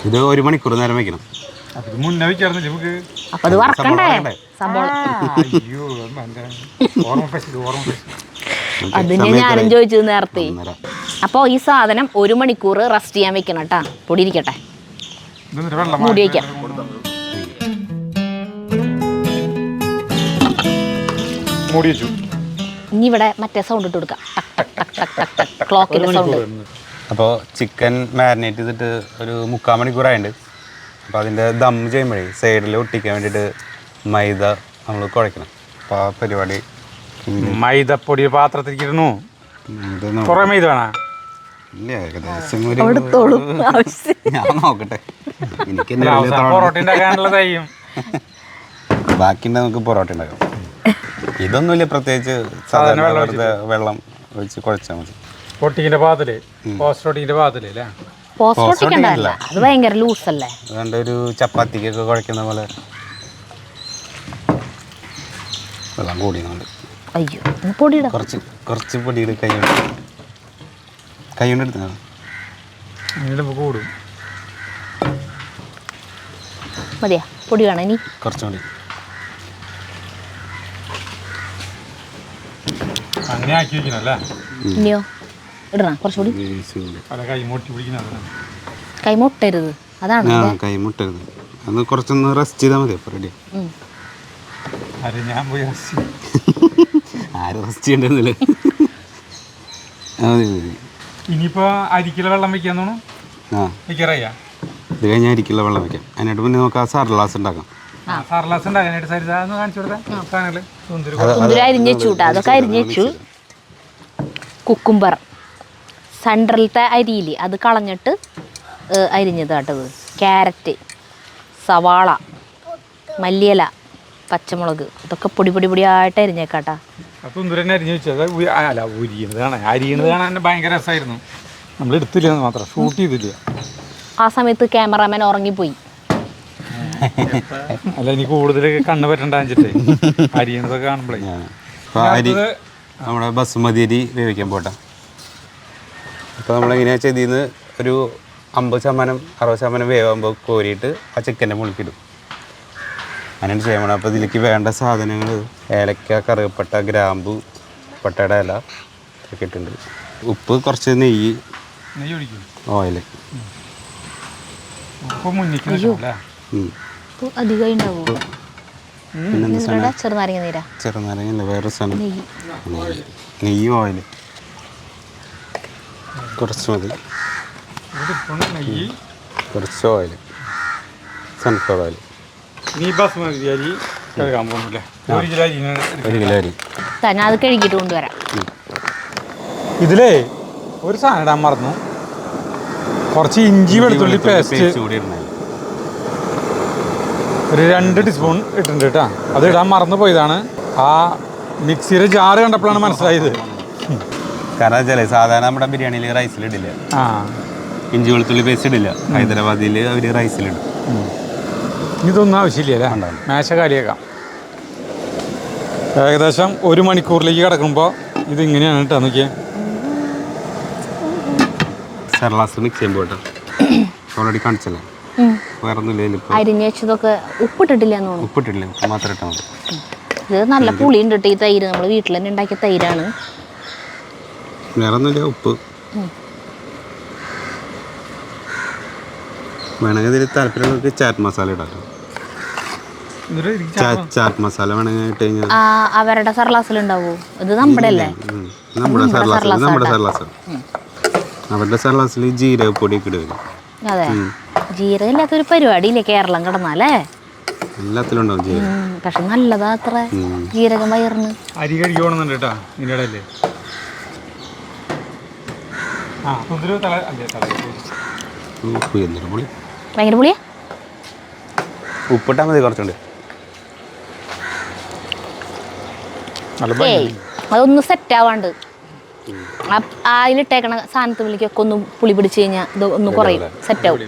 ഇത് 1 മണിക്കൂർ നേരം വെക്കണം. അപ്പൊ ഇത് മുന്നേ വെക്കാറുന്നില്ല നമുക്ക്. അപ്പൊ അത് വറക്കണ്ടേ സംഭവം. അയ്യോ ഓർമ്മ അതിന് ഞാനും ചോദിച്ചത് നേരത്തെ. അപ്പോൾ ഈ സാധനം 1 മണിക്കൂർ റെസ്റ്റ് ചെയ്യാൻ വെക്കണം കേട്ടാ. പൊടി ഇരിക്കട്ടെ, മൂടി വയ്ക്കാം. മൂടി വെച്ചു. ഇനി ഇവിടെ മറ്റേ സൗണ്ട് ഇട്ട് കൊടുക്കാം, ക്ലോക്കിന്റെ സൗണ്ട്. അപ്പോൾ ചിക്കൻ മാരിനേറ്റ് ചെയ്തിട്ട് ഒരു 3/4 മണിക്കൂറായിട്ടുണ്ട്. അപ്പോൾ അതിൻ്റെ ദം ചെയ്യുമ്പോഴേ സൈഡിൽ ഒട്ടിക്കാൻ വേണ്ടിയിട്ട് മൈദ നമ്മൾ കുഴക്കണം. അപ്പോൾ ആ പരിപാടി മൈദപ്പൊടി പാത്രത്തിലിരുന്നു. കുറെ മൈദ വേണോ? ഇല്ല, ഏകദേശം ഞാൻ നോക്കട്ടെ. എനിക്ക് പൊറോട്ട ഉണ്ടാക്കാനുള്ള തയ്യും ബാക്കിയുണ്ട്, നമുക്ക് പൊറോട്ട ഉണ്ടാക്കാം. ഇതൊന്നുമില്ല, പ്രത്യേകിച്ച് സാധാരണ വെള്ളം ഒഴിച്ച് കുഴച്ചാൽ മതി. പൊട്ടിക്കിന്റെ പാത്തില് പോസ്റ്റോട്ടിക്കിന്റെ പാത്തില് അല്ലേ? പോസ്റ്റോട്ടിക്കല്ല, അത് ഭയങ്കര ലൂസല്ലേ. അതുകൊണ്ട് ഒരു ചപ്പാത്തിക്കൊക്കെ കുഴക്കുന്ന പോലെ വെള്ളം കൂടിയുന്നുണ്ട്. അയ്യോ, പൊടിയിടാം. കുറച്ച് പൊടിയുടെ കൈ കൊണ്ട് എടുത്താണ് കൂടും. മതിയാ? പൊടി വേണം ഇനി കുറച്ചുകൂടി. അങ്ങനെ ആക്കി വെക്കണല്ലേ? ഇനിയോ ഇടണം കുറച്ചുകൂടി. കൈ മുട്ടരുത്, അതാണ്. കൈ മുട്ടരുത്, അന്ന് കുറച്ചൊന്ന് റെസ്റ്റ് ചെയ്താൽ മതി. അപ്പോൾ റെഡി. ആരും റെസ്റ്റ് ചെയ്യണ്ടെന്നില്ല. ഇനിയിപ്പോ അരിക്കില വെള്ളം വെക്കാൻ തോന്നും. വെക്കാറയ്യാ? ഇത് കഴിഞ്ഞാൽ അരിക്കുള്ള വെള്ളം വെക്കാം. അതിനായിട്ട് പിന്നെ നമുക്ക് ആ സർലാസ് ഉണ്ടാക്കാം. അതൊക്കെ അരിഞ്ഞു. കുക്കുംബർ സെൻട്രലത്തെ അരിയില്ലേ, അത് കളഞ്ഞിട്ട് അരിഞ്ഞത് കേട്ടത്. ക്യാരറ്റ്, സവാള, മല്ലിയില, പച്ചമുളക്, ഇതൊക്കെ പൊടിയായിട്ട് അരിഞ്ഞേക്കാട്ടാ. അരിയണത് കാണാൻ ഭയങ്കര രസമായിരുന്നു. നമ്മൾ എടുത്തില്ല മാത്രം, ഷൂട്ട് ചെയ്തില്ല. ആ സമയത്ത് ക്യാമറാമാൻ ഉറങ്ങിപ്പോയി. അല്ല, ഇനി കൂടുതൽ കണ്ണ് പറ്റണ്ടാച്ചിട്ടേ അരിയണതൊക്കെ കാണുമ്പോഴേ. നമ്മുടെ ബസുമതി അരി വേവിക്കാൻ പോട്ടെ. അപ്പോൾ നമ്മളെങ്ങനെയാ ചെയ്തിന്ന് ഒരു 50% 60% വേവാകുമ്പോൾ കോരിയിട്ട് ആ ചിക്കൻ്റെ മുളിക്കിടും. അങ്ങനെ ചെയ്യണം. അപ്പോൾ ഇതിലേക്ക് വേണ്ട സാധനങ്ങൾ ഏലക്ക, കറുകപ്പട്ട, ഗ്രാമ്പു, പട്ടയുടെ ഇല ഒക്കെ ഇട്ടുണ്ട്. ഉപ്പ്, കുറച്ച് നെയ്യ്, ഓയിൽ. ചെറുനാരങ്ങ വേറെ സാധനം, നെയ്യ്, ഓയിൽ കുറച്ച് മതി. കുറച്ച് ഓയിൽ, സൺഫ്ലവർ ഓയിൽ. 1 കിലോ അരി. അത് കഴുകിയിട്ട് കൊണ്ടുവരാം. ഇതിലേ ഒരു സാധനം ഇടാൻ മറന്നു. കുറച്ച് ഇഞ്ചി വെളുത്തുള്ളി പേസ്റ്റ് ഒരു 2 ടീസ്പൂൺ ഇട്ടിട്ടുണ്ട് കേട്ടോ. അത് ഇടാൻ മറന്നു പോയതാണ്. ആ മിക്സിയുടെ ജാറ് കണ്ടപ്പോഴാണ് മനസ്സിലായത്. കാരണം വെച്ചാൽ സാധാരണ നമ്മുടെ ബിരിയാണിയിൽ റൈസിലിടില്ല, ഇഞ്ചി വെളുത്തുള്ളി പേസ്റ്റ് ഇടില്ല. ഹൈദരാബാദിൽ അവർ റൈസിലിടും. ഇതൊന്നും ആവശ്യമില്ല അല്ലേ? മേശ കാലിയാക്കാം. ഏകദേശം 1 മണിക്കൂറിലേക്ക് കിടക്കുമ്പോൾ ഇതിങ്ങനെയാണ് കേട്ടോ. നോക്കിയേ, സർലാസ് മിക്സ് ചെയ്യുമ്പോൾ കേട്ടോ. ഓൾറെഡി കാണിച്ചല്ലേ, വേറെ ഒന്നുമില്ല. അരിഞ്ഞ് വെച്ചതൊക്കെ ഉപ്പിട്ടിട്ടില്ല, ഉപ്പിട്ടില്ല, മാത്രം ഇട്ടാൽ മതി. ഇത് നല്ല പുളി ഉണ്ട് കേട്ടോ. ഈ തൈര് നമ്മൾ വീട്ടിൽ തന്നെ ഉണ്ടാക്കിയ തൈരാണ്. വേറെ ഒന്നുമില്ല, ഉപ്പ്. വേണമെങ്കിൽ ഇതിൽ താല്പര്യങ്ങൾക്ക് ചാറ്റ് മസാല ഇടാം. ചാറ്റ് മസാല വേണമെങ്കിൽ ഇട്ട് കഴിഞ്ഞാൽ അവരുടെ സർലാസിലുണ്ടാവോ? ഇത് നമ്മുടെ അല്ലേ? നമ്മുടെ സർലാസ്. അവരുടെ സർലാസിൽ ജീരകപ്പൊടിയൊക്കെ ഇടുക. അതെ, ജീരകം ഇല്ലാത്തൊരു പരിപാടിയില്ലേ കേരളം കിടന്നാലേ? എല്ലാത്തിലും ഉണ്ടാവും ജീരകം. പക്ഷെ നല്ലതാ അത്ര ജീരകം വയറിന്. അരി കഴിക്കണമെന്നുണ്ട് കേട്ടോ. ഇതിൻ്റെ ഇടയില് ഭയങ്കര പുളിയാ. ഉപ്പിട്ടാൽ മതി കുറച്ചുണ്ട്. അതൊന്ന് സെറ്റ് ആവാണ്ട് അതിലിട്ടേക്കണ സാധനത്തിലേക്കൊക്കെ ഒന്ന് പുളി പിടിച്ച് കഴിഞ്ഞാൽ ഇത് ഒന്ന് കുറയും, സെറ്റ് ആവും.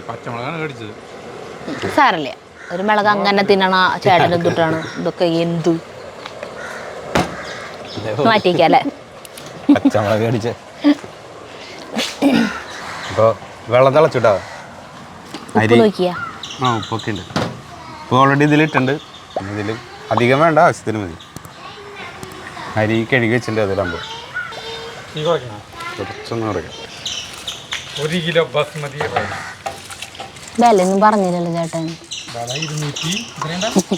സാരല്ലേ, ഒരു മിളക് അങ്ങനെ തിന്നണ ചേട്ടൻ എന്തിട്ടാണ് ഇതൊക്കെ? എന്ത് മാറ്റിക്കല്ലേ? പച്ചമുളക് അടിച്ച് അപ്പോൾ വെള്ളം തിളച്ചിട്ടാ. ഉപ്പ് നോക്കിയാ? ഉപ്പൊക്കെ ഉണ്ട്. ഉപ്പ് ഓൾറെഡി ഇതിലിട്ടുണ്ട്. പിന്നെ ഇതിൽ അധികം വേണ്ട, ആവശ്യത്തിന് മതി. അരി കഴുകി വെച്ചിട്ടുണ്ട് അതിലാകുമ്പോൾ കുറച്ചൊന്നും കുറയ്ക്കാം. 1 കിലോ ബസ്മതി വിലയൊന്നും പറഞ്ഞില്ലല്ലോ ചേട്ടൻ.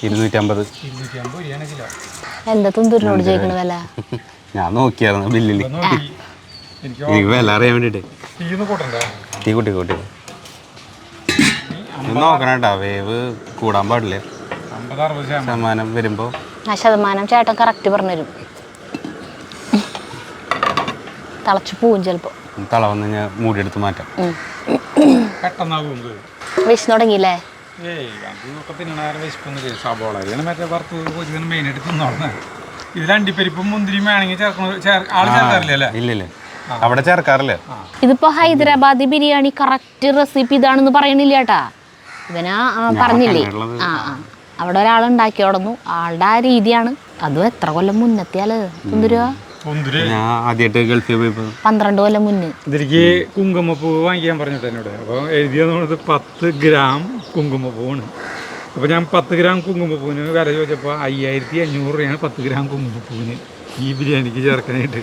250. കിലോ. എന്താ തുന്തൂരിനോട് ചോദിക്കണ വില? ഞാൻ നോക്കിയായിരുന്നു ബില്ലിൽ, എനിക്ക് വില അറിയാൻ വേണ്ടിയിട്ട്. തീ കൂട്ടി നോക്കണം കേട്ടോ, വേവ് കൂടാൻ പാടില്ല. 50-60% വരുമ്പോൾ ആ ശതമാനം ചേട്ടൻ കറക്റ്റ് പറഞ്ഞുതരും. തിളച്ചു പോവും ചിലപ്പോ. തളവന്ന് ഞാൻ മൂടിയെടുത്ത് മാറ്റാം. വിശന്ന് തുടങ്ങിയില്ലേ? ഇതിലണ്ടിപ്പരിപ്പും മുന്തിരിയും വേണമെങ്കിൽ ആള് ചേർക്കാറില്ല. ഇല്ലല്ലേ, അവിടെ ചേർക്കാറില്ല. ഇതിപ്പോ ഹൈദരാബാദി ബിരിയാണി കറക്റ്റ് റെസിപ്പി ഇതാണെന്ന് പറയണില്ല ചേട്ടാ. ഇവനാ പറഞ്ഞില്ലേ, അവിടെ ഒരാൾ ഉണ്ടാക്കിയോടന്നു. ആളുടെ ആ രീതിയാണ്. അതും എത്ര കൊല്ലം മുന്നെത്തിയാല് തുന്തുരുവാ. ഞാൻ ആദ്യമായിട്ട് ഗൾഫിൽ പോയപ്പോൾ 12 കൊല്ലം മുന്നേ ഇതിലേക്ക് കുങ്കുമപ്പൂ വാങ്ങിക്കാൻ പറഞ്ഞിട്ട് എന്നോട്. അപ്പോൾ എഴുതിയത് 10 ഗ്രാം കുങ്കുമപ്പൂവാണ്. അപ്പോൾ ഞാൻ 10 ഗ്രാം കുങ്കുമപ്പൂവിന് വില ചോദിച്ചപ്പോൾ 5500 രൂപയാണ് 10 ഗ്രാം കുങ്കുമപ്പൂവിന് ഈ ബിരിയാണിക്ക് ചേർക്കാനായിട്ട്.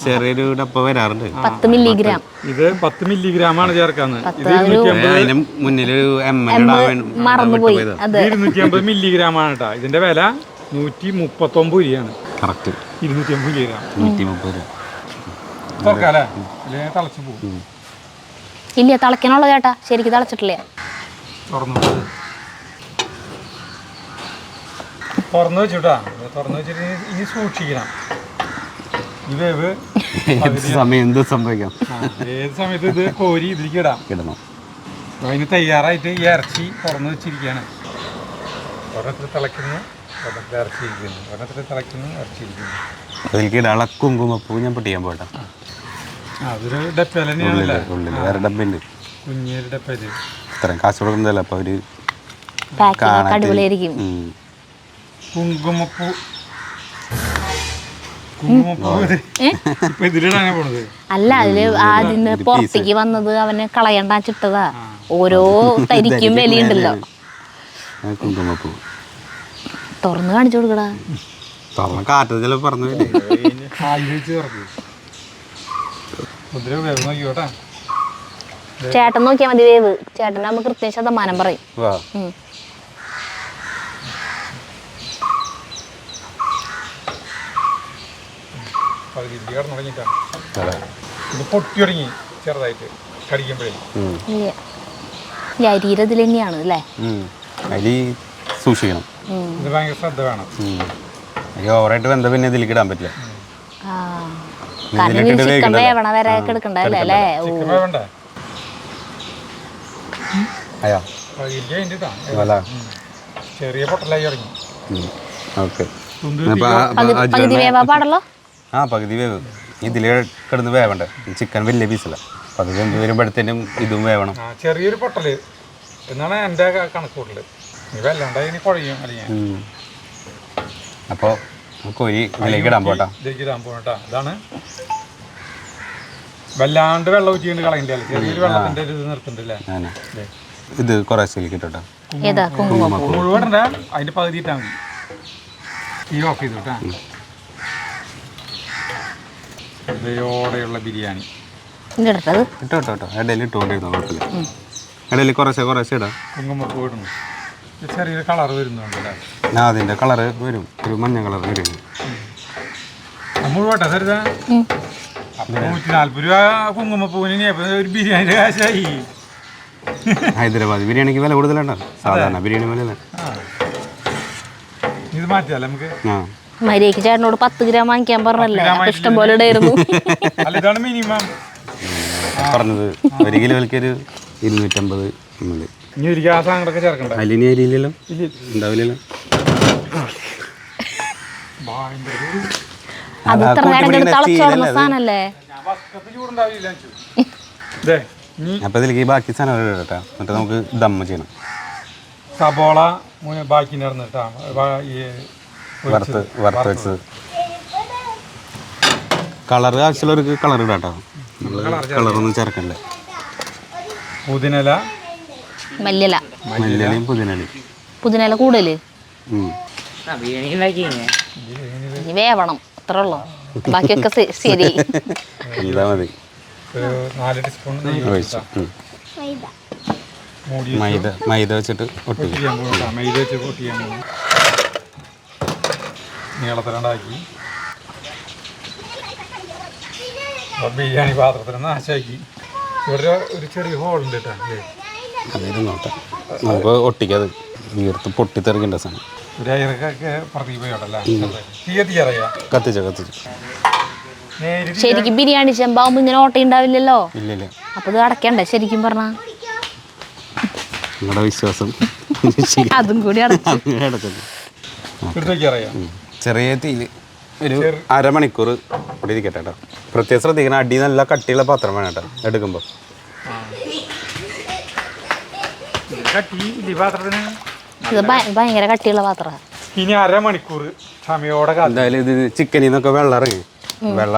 ചെറിയൊരു ഡപ്പ വരാറുണ്ട്, 10 മില്ലിഗ്രാം. ഇത് 10 മില്ലിഗ്രാമാണ് ചേർക്കാന്ന്. അതിന് മുന്നിൽ മറന്നുപോയി. 250 മില്ലിഗ്രാമാണ് കേട്ടോ. ഇതിന്റെ വില 139 രൂപയാണ്. Correct 250 milligram. 130 രൂപ. തുറക്കാല്ലേ, തിളച്ചു പോകും. ഇല്ല, തിളയ്ക്കണുള്ളൂ ചേട്ടാ, ശരിക്കും തിളച്ചിട്ടില്ല. തുറന്നു വെച്ചിട്ടാ, തുറന്നു വെച്ചിട്ട് ഇനി സൂക്ഷിക്കണം. ഈ വേവ് സമയം എന്ത് സംഭവിക്കാം, ഏത് സമയത്ത് ഇത് കോരി ഇതിലേക്ക് ഇടണം. അതിന് തയ്യാറായിട്ട് ഈ ഇറച്ചി തുറന്നു വെച്ചിരിക്കുകയാണ്. ഒരെണ്ണത്തിൽ തിളയ്ക്കുന്നു, ഒരെണ്ണത്തിൽ ഇറച്ചിയിരിക്കുന്നു, ഒരെണ്ണത്തിൽ തിളയ്ക്കുന്നു, ഇറച്ചിയിരിക്കുന്നു. അതിലേക്ക് ഇടാനുള്ള കുങ്കുമപ്പൂ ഞാൻ പൊട്ടിക്കാൻ പോട്ടെ. അതൊരു ഡപ്പയിൽ തന്നെയാണല്ലേ, വേറെ ഡബ്ബുണ്ട്, കുഞ്ഞൊരു ഡപ്പയില്. ഇത്രയും കാശ് കൊടുക്കുന്നതല്ല അപ്പോൾ അവര് അടിപൊളിയായിരിക്കും. കുങ്കുമപ്പൂ ഇപ്പൊ ഇതിലിടാനാ പോണത്. അല്ല, അതില് അതിന് പുറത്തേക്ക് വന്നത് അവന് കളയണ്ട ചിട്ടതാ. ഓരോ തരിക്കും വിലയുണ്ടല്ലോ. കുങ്കുമപ്പൂ തുറന്ന് കാണിച്ചു കൊടുക്കടാ. തുറന്ന കാറ്റ് ചിലപ്പോൾ പറഞ്ഞു ചേട്ടൻ നോക്കിയാ മതി വേവ്. ചേട്ടനാകുമ്പോ കൃത്യം ശതമാനം പറയും. പൊട്ടി തുടങ്ങി ചെറുതായിട്ട് കടിക്കുമ്പോഴേ. അരിയിൽ തന്നെയാണ് അല്ലേ, അരി സൂക്ഷിക്കണം. ഇത് ഭയങ്കര ശ്രദ്ധ വേണം. ഓവറായിട്ട് വെന്ത പിന്നെ ഇതിലേക്ക് ഇടാൻ പറ്റില്ല. ചിക്കൻ വേവണ വരെ എടുക്കണ്ടല്ലേ അല്ലേ? ചെറിയ പൊട്ടലായി തുടങ്ങി. പകുതി വേവാ പാടല്ലോ. പകുതി വേവ് ഇതിൽ കിടന്ന് വേവണ്ടേ. ചിക്കൻ വലിയ പീസല്ല, പകുതി വെന്ത് വരുമ്പോഴത്തേനും ഇതും വേവണം. ചെറിയൊരു പൊട്ടല് എന്നാണ് എൻ്റെ കണക്ക് കൂട്ടല്. അപ്പോൾ കോരി ഇതിലേക്ക് ഇടാൻ പോട്ടാ. ഇതാണ് വല്ലാണ്ട് വെള്ളം ഊറ്റിണ്ട് കളയണ്ടേ, ചെറിയൊരു വെള്ളത്തിന്റെ ഇത് നിർത്തുന്നുണ്ടല്ലേ. ഇത് കുറേശ്ശേക്ക് ഇട്ടോട്ടാ, മുഴുവൻ അതിന്റെ പകുതി ഇട്ടാ മതി. ഈ ഓഫ് ചെയ്തോട്ടാ. ഇതയോടെയുള്ള ബിരിയാണി ഇട്ടോട്ടോ. ഇടയിൽ ഇട്ടുകൊണ്ടിരുന്നോ, കുഴപ്പമില്ല. ഇടയിൽ കുറേശ്ശെ ഇടാം. കുങ്കുമപ്പൂ ഇടുന്നു. ചെറിയൊരു കളർ വരുന്നുണ്ടല്ലേ. അതിന്റെ കളറ് വരും, ഒരു മഞ്ഞ കളർ വരും. മുഴുവട്ടെ സരിത. 140 രൂപ കുങ്കുമപ്പൂവിന് ഒരു ബിരിയാണിയുടെ കാശായി. ഹൈദരാബാദ് ബിരിയാണിക്ക് വില കൂടുതലുണ്ടോ? സാധാരണ ബിരിയാണി വില. ഇത് മാറ്റിയാലേ നമുക്ക്. മര്യാദക്ക് ചേട്ടനോട് 10 ഗ്രാം വാങ്ങിക്കാൻ പറഞ്ഞല്ലേ, ഇഷ്ടം പോലെ ഇടായിരുന്നു. ഇതാണ് മിനിമം പറഞ്ഞത്. 1 കിലോയ്ക്ക് ഒരു 250. ഇനി ഒരിക്കൽ ആ സാധനങ്ങളൊക്കെ ചേർക്കണ്ട. അലിനി അരിയില്ലല്ലോ, ഉണ്ടാവില്ലല്ലോ. അത് ഇത്ര നേരം തിളച്ചോടുന്ന സാധനല്ലേ. അപ്പൊ ഇതിലേക്ക് ബാക്കി സാധനം ഇടട്ടെ, എന്നിട്ട് നമുക്ക് ദമ്മ് ചെയ്യണം. സബോള ബാക്കി വറുത്ത് വെച്ചത്. കളർ ആവശ്യമുള്ളവർക്ക് കളർ ഇടാട്ടോ, കളറൊന്നും ചേർക്കണ്ടേ. പുതിനല മല്ലിയില മല്ലിയിലയും പുതിനയില കൂടുതല് ബിരിയാണി ഇനി വേവണം അത്രേ ഉള്ളൂ ബാക്കിയൊക്കെ ശരി. എന്താ മതി. 4 ടീസ്പൂൺ മൈദ വെച്ചിട്ട് ഒട്ടിക്കാം. മൈദ വെച്ച് പൊട്ടിക്കാൻ പോകും. നീളത്തിലുണ്ടാക്കി ബിരിയാണി പാത്രത്തിൽ നാശാക്കി. ഇവിടെ ഒരു ചെറിയ ഹോളുണ്ട് കേട്ടോ. അതിൽ നോക്കാം, നമുക്ക് ഒട്ടിക്കാതെ വീർത്ത് പൊട്ടിത്തെറിക്കേണ്ട സാധനം. ഒരു അയറൊക്കെ പുറത്തേക്ക് പോയോട്ടല്ലേ. തീ കത്തിച്ചറിയാ കത്തിച്ചു ശരിക്കും ബിരിയാണി ചെമ്പാവുമ്പോ ഇങ്ങനെ ഓട്ട ഉണ്ടാവില്ലല്ലോ. ഇല്ല. അപ്പൊ ഇത് അടക്കണ്ടേ ശരിക്കും പറഞ്ഞാ? നിങ്ങളുടെ വിശ്വാസം അതും കൂടി അടച്ചു. ചെറിയ തീയിൽ ഒരു അരമണിക്കൂർ ഇവിടെ ഇരിക്കട്ടെ കേട്ടോ. പ്രത്യേകം ശ്രദ്ധിക്കണം, അടി നല്ല കട്ടിയുള്ള പാത്രം വേണം കേട്ടോ എടുക്കുമ്പോൾ. ഇത് ഭയങ്കര കട്ടിയുള്ള പാത്രമാണ്. ഇനി അരമണിക്കൂർ സമയോടെ എന്തായാലും ഇത് ചിക്കനിൽ നിന്നൊക്കെ വെള്ളം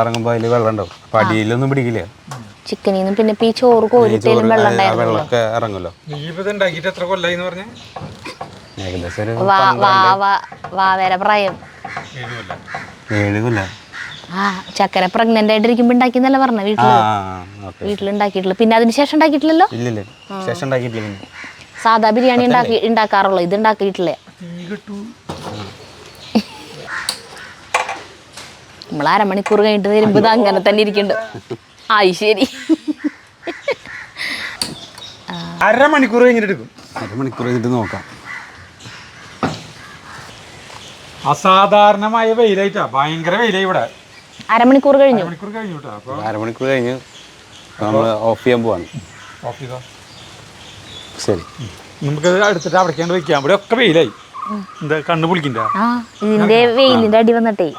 ഇറങ്ങുമ്പോൾ അതിൽ വെള്ളം ഉണ്ടാവും. അപ്പൊ അടിയിലൊന്നും പിടിക്കില്ല. ചിക്കനിൽ നിന്ന് പിന്നെ ഈ ചോറ് കോരിട്ടേലും വെള്ളമൊക്കെ ഇറങ്ങുമല്ലോ. നീ ഇത് ഉണ്ടാക്കിയിട്ട് എത്ര കൊല്ലായി എന്ന് പറഞ്ഞ? ഏകദേശം വാവേരെ പ്രായം 7 കൊല്ലം. ആ ചക്കര പ്രഗ്നന്റ് ആയിട്ടിരിക്കുമ്പോ ഉണ്ടാക്കിന്നല്ല പറഞ്ഞ വീട്ടിലുണ്ടാക്കിയിട്ടില്ല. പിന്നെ അതിന് ശേഷം ഉണ്ടാക്കിയിട്ടില്ലല്ലോ. ഇല്ല ശേഷം ഉണ്ടാക്കിയിട്ടില്ല. സാധാ ബിരിയാണി ഉണ്ടാക്കാറുള്ളൂ, ഇത് ഉണ്ടാക്കിയിട്ടില്ല. നമ്മൾ അരമണിക്കൂർ കഴിഞ്ഞിട്ട് വരുമ്പോ ഇത് അങ്ങനെ തന്നെ ഇരിക്കുന്നുണ്ട്. ആയി ശരി. അരമണിക്കൂർ കഴിഞ്ഞിട്ട് എടുക്കും. അരമണിക്കൂർ കഴിഞ്ഞിട്ട് നോക്കാം. അസാധാരണമായ വെയിലായിട്ടാ, ഭയങ്കര വെയിലായി ഇവിടെ. അരമണിക്കൂർ കഴിഞ്ഞു അരമണിക്കൂർ കഴിഞ്ഞ് നമ്മൾ ഓഫ് ചെയ്യാൻ പോവാണ്. ഓഫ് ചെയ്തോ? ശരി, നമുക്ക് അടുത്തിട്ട് അടയ്ക്കാണ്ട് വെക്കാം. ഇവിടെ ഒക്കെ വെയിലായി. എന്താ കണ്ണു പൊളിക്കണ്ട? ഇതിന്റെ വെയിലിന്റെ അടി വന്നിട്ടേ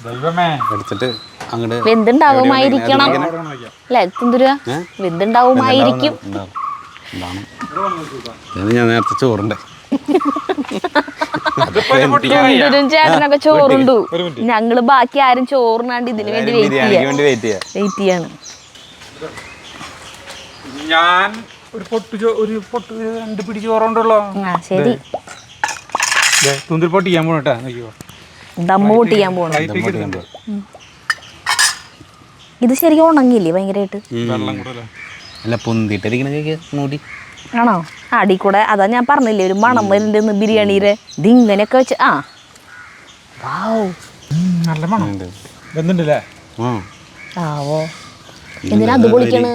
ദൈവമേ. എടുത്തിട്ട് അങ്ങോട്ട് വെന്തുണ്ടാവുമായിരിക്കണം അല്ലേ? തുന്തുരുക വെന്തുണ്ടാവുമായിരിക്കും. ഞാൻ നേരത്തെ ചോറുണ്ടേ. തുന്തുരും ചേട്ടനൊക്കെ ചോറുണ്ടു. ഞങ്ങള് ബാക്കി ആരും ചോറിനാണ്ട് ഇതിന് വേണ്ടി വെയിറ്റ് ചെയ്യാണ്. ഞാൻ ഒരു പൊട്ട് 2 പിടി ചോറുണ്ടല്ലോ. ശരി, തുന്തിരി പൊട്ടിക്കാൻ പോണട്ടാ. ദമ്മ് പൊട്ടിക്കാൻ പോണം. ഇത് ശരിക്കും ഉണങ്ങിയില്ലേ ഭയങ്കരമായിട്ട്? വെള്ളം കൂടെ അല്ല പൊന്തിട്ടിരിക്കണ മൂടി ആണോ? അടി കൂടെ അതാ ഞാൻ പറഞ്ഞില്ലേ ഒരു മണം വരുന്നുണ്ടെന്ന് ബിരിയാണിയുടെ. ഇത് ഇങ്ങനെയൊക്കെ വെച്ച് നല്ല മണം വെന്തുണ്ടല്ലേ? ആവോ എന്തിനാ അത് പൊളിക്കണ്?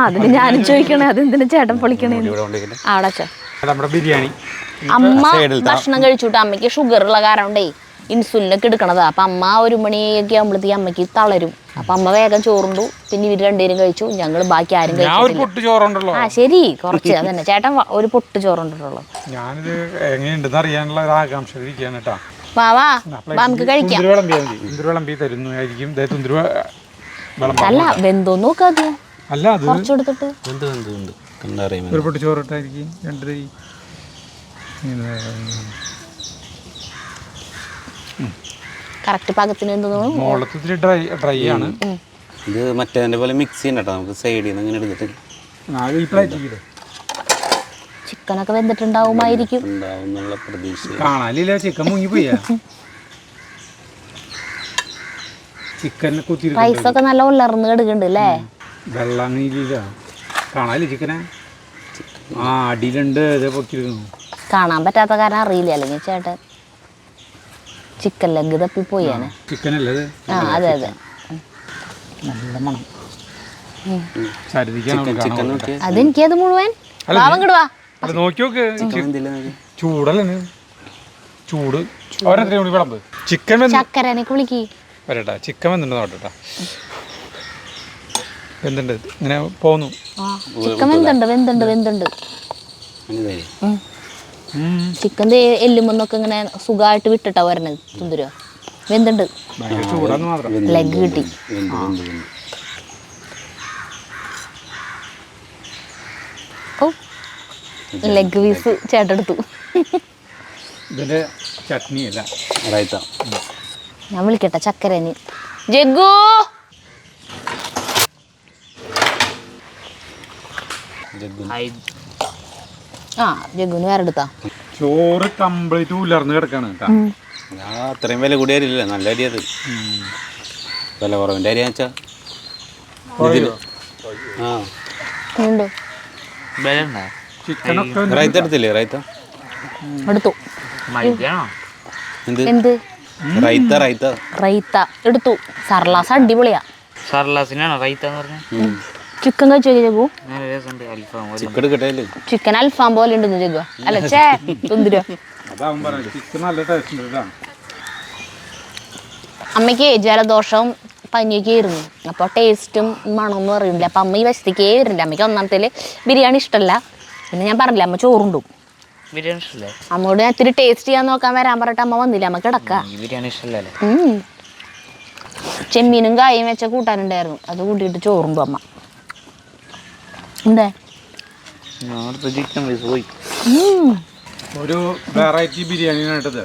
അതിന് ഞാനും ചോദിക്കണേ, അതെന്തിനാ ചേട്ടൻ പൊളിക്കണേ? അവിടെ നമ്മുടെ ബിരിയാണി അമ്മ ഭക്ഷണം കഴിച്ചുട്ട് അമ്മയ്ക്ക് ഷുഗർ ഉള്ള കാരണേ ഇൻസുലിനൊക്കെ എടുക്കണതാ. അപ്പൊ അമ്മ 1 മണിയൊക്കെ ആകുമ്പോഴത്തേക്ക് അമ്മയ്ക്ക് തളരും. അപ്പൊ അമ്മ വേഗം ചോറുണ്ടു. പിന്നെ ഇവര് 2 പേരും കഴിച്ചു. ഞങ്ങള് ബാക്കി ആരും കഴിച്ചിട്ടില്ല. ശരി, കുറച്ച് അതന്നെ ചേട്ടൻ ഒരു പൊട്ട് ചോറുണ്ടല്ലോ. ഞാനിത് എങ്ങനെയുണ്ടെന്ന് അറിയാനുള്ള ഒരു ആകാംക്ഷ ഇരിക്കുകയാണ് കേട്ടോ. വാ നമുക്ക് കഴിക്കാം. വിളമ്പി തരുന്നതായിരിക്കും. അല്ല വെന്തോ നോക്കാതെ അല്ല അത് കുറച്ചെടുത്തിട്ട് ഒരു പൊട്ടി ചോറിട്ടായിരിക്കും. 2 തരി കറക്റ്റ് പാകത്തിന് മുളത്തിൽ ഡ്രൈ ആണ്. ഇത് മറ്റേ പോലെ മിക്സ് ചെയ്യണ്ട, നമുക്ക് സൈഡിൽ നിന്ന് ഇങ്ങനെ എടുത്തിട്ട് ചിക്കനൊക്കെ വെന്തിട്ടുണ്ടാവുമായിരിക്കും. കാണാനില്ല, ചിക്കൻ മുങ്ങിപ്പോയി. ചിക്കൻ റൈസൊക്കെ നല്ല ഉലർന്ന് കിടക്കുന്നുണ്ട് അല്ലേ? വെള്ളം കാണാനില്ല ചിക്കനെ. അടിയിലുണ്ട്. കാണാൻ പറ്റാത്ത കാരണം അറിയില്ല. അല്ലെങ്കിൽ ചേട്ടൻ ചിക്കൻ ലെഗ് തപ്പിപ്പോയാണ്. ചിക്കനല്ലേ? അതെ അതെ. നല്ല മണം. അതെനിക്കത് മുഴുവൻ വാങ്ങിടുവാ. നോക്കി നോക്ക്. ചൂടല്ലേ? ചൂട് വിളമ്പ്. ചിക്കൻ ചക്കരനെ കുളിക്ക് വരട്ടാ. ചിക്കൻ വെന്തുണ്ട് നോട്ടട്ടാ. വെന്തുണ്ട് ഇങ്ങനെ പോന്നു. ചിക്കൻ വെന്തുണ്ട്. ചിക്കൻ്റെ എല്ലുമെന്നൊക്കെ ഇങ്ങനെ സുഖമായിട്ട് വിട്ടിട്ടാ വരണത്. തുന്തുരോ വെന്തുണ്ട്. ലെഗ് കിട്ടി. ഓ ലെഗ് പീസ് ചേട്ടെടുത്തു. ഇതിന്റെ ചട്നിയല്ല, ഞാൻ വിളിക്കട്ടെ ചക്കരന്. ജഗ്ഗു ആ ജഗ്ഗുന് വേറെ എടുത്താ. ചോറ് കംപ്ലീറ്റ് ഉലർന്ന് കിടക്കാണ് കേട്ടാ. അത്രയും വില കൂടിയ അരിയില്ല, നല്ല അരി അത്. വില കുറവിൻ്റെ അരി വെച്ചാ ഉണ്ടോ ചിക്കനൊക്കെ റൈത്ത എടുത്തില്ലേ? റൈത്ത എടുത്തു. എന്ത് എന്ത് റൈത്ത? റൈത്ത റൈത്ത എടുത്തു. സർലാസ് അടിപൊളിയാ. സർലാസിനാണോ റൈത്ത എന്ന് പറഞ്ഞത്? ചിക്കൻ കഴിച്ചു ജഗ്ഗു. ചിക്കൻ എടുക്കട്ടെ. ചിക്കൻ അൽഫാം പോലെ ഉണ്ടെന്ന് ജഗ്ഗു. അല്ല ചേ തുന്തിരോ. അതാവും പറയാം, ചിക്കൻ നല്ല ടേസ്റ്റ് ഉണ്ട്. അമ്മയ്ക്ക് ജലദോഷവും പനിയൊക്കെ ആയിരുന്നു. അപ്പോൾ ടേസ്റ്റും മണമൊന്നും അറിയില്ല. അപ്പം അമ്മ ഈ വശത്തേക്കേ വരുന്നില്ല. അമ്മയ്ക്ക് ഒന്നാമത്തേല് ബിരിയാണി ഇഷ്ടമല്ല. പിന്നെ ഞാൻ പറഞ്ഞില്ല, അമ്മ ചോറുണ്ടു. ബിരിയാണി ഇഷ്ടമല്ലേ? അമ്മയോട് ഞാൻ ഇത്തിരി ടേസ്റ്റ് ചെയ്യാൻ നോക്കാൻ വരാൻ പറഞ്ഞിട്ട് അമ്മ വന്നില്ല. അമ്മ കിടക്കാം. ബിരിയാണി ഇഷ്ടമല്ലേ? ചെമ്മീനും കായും വെച്ച കൂട്ടാനുണ്ടായിരുന്നു, അത് കൂട്ടിയിട്ട് ചോറുണ്ടു അമ്മ. എന്തേ ചിക്കൻ പൈസ പോയി. ഒരു വെറൈറ്റി ബിരിയാണിയാണിട്ടത്.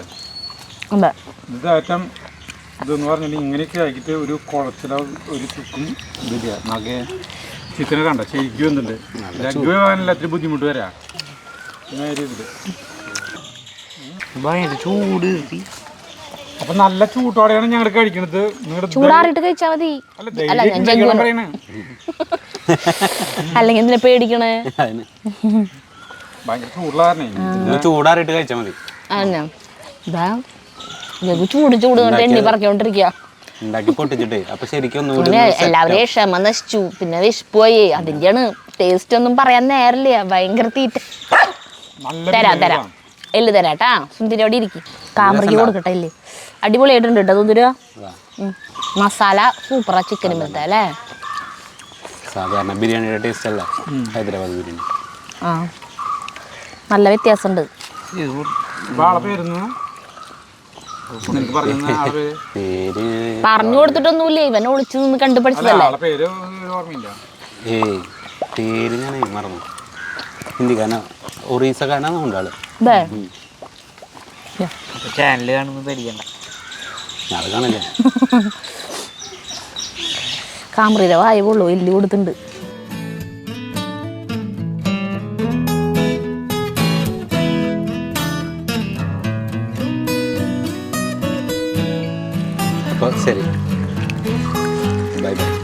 അതെ ഇതേറ്റം ഇതെന്ന് പറഞ്ഞാൽ ഇങ്ങനെയൊക്കെ ആക്കിയിട്ട് ഒരു കുളച്ചില ഒരു ചുക്കും ഇതില്ല. നഗെ ചിക്കനെ കണ്ട ശരിക്കും എന്തുണ്ട് ലഘു പോകാനല്ല അത്ര ബുദ്ധിമുട്ട് വരാം. ഭയങ്കര ചൂട്. അപ്പൊ നല്ല ചൂട്ടോടെയാണ് ഞങ്ങൾ കഴിക്കണത്. ചൂടാറിയിട്ട് കഴിച്ചാൽ മതി. അല്ല ഞാൻ ജഗ്ഗു അല്ലെങ്കിൽ എന്തിനാ പേടിക്കണേ? ഭയങ്കര ചൂടുള്ള കാരണേ ചൂടാറിയിട്ട് കഴിച്ചാൽ മതി. അതെന്നാ ഇതാ ജഗ്ഗു ചൂട് ചൂട് കൊണ്ട് എണ്ണി പറഞ്ഞോണ്ടിരിക്കുക. ഉണ്ടാക്കി പൊട്ടിച്ചിട്ടേ അപ്പൊ ശരിക്കും എല്ലാവരെയും ക്ഷമ നശിച്ചു. പിന്നെ വിശപ്പോയി. അതിന്റെയാണ്. ടേസ്റ്റ് ഒന്നും പറയാൻ നേരില്ല. ഭയങ്കര തീറ്റ. തരാം എല്ല് തരാട്ടാ. സുന്ദരിയോടെ ഇരിക്കും. കാമറയ്ക്ക് കൊടുക്കട്ടെ എല്ല്. അടിപൊളിയായിട്ടുണ്ട് കേട്ടോ സുന്ദര. മസാല സൂപ്പറാ ചിക്കൻ ഇന്നത്തെ അല്ലേ? സാധാരണ ബിരിയാണിയുടെ ടേസ്റ്റ് അല്ല ഹൈദരാബാദ് ബിരിയാണി. ആ നല്ല വ്യത്യാസമുണ്ട്. പറഞ്ഞു കൊടുത്തിട്ടൊന്നുമില്ല. ഇവനെ ഒളിച്ചു നിന്ന് കണ്ടുപഠിച്ചതല്ലേ. പേര് ഞാൻ മറന്നു. ഹിന്ദിക്കാരനാ, ഒറീസക്കാരനാണ് ഉണ്ടാള്. ചാനല് കാണുമ്പോൾ പേടിക്കണ്ട. അത് കാണില്ല. കാമറയുടെ വായ കൊള്ളു എല്ല് കൊടുത്തിട്ടുണ്ട്. അപ്പോൾ ശരി, ബൈ ബൈ.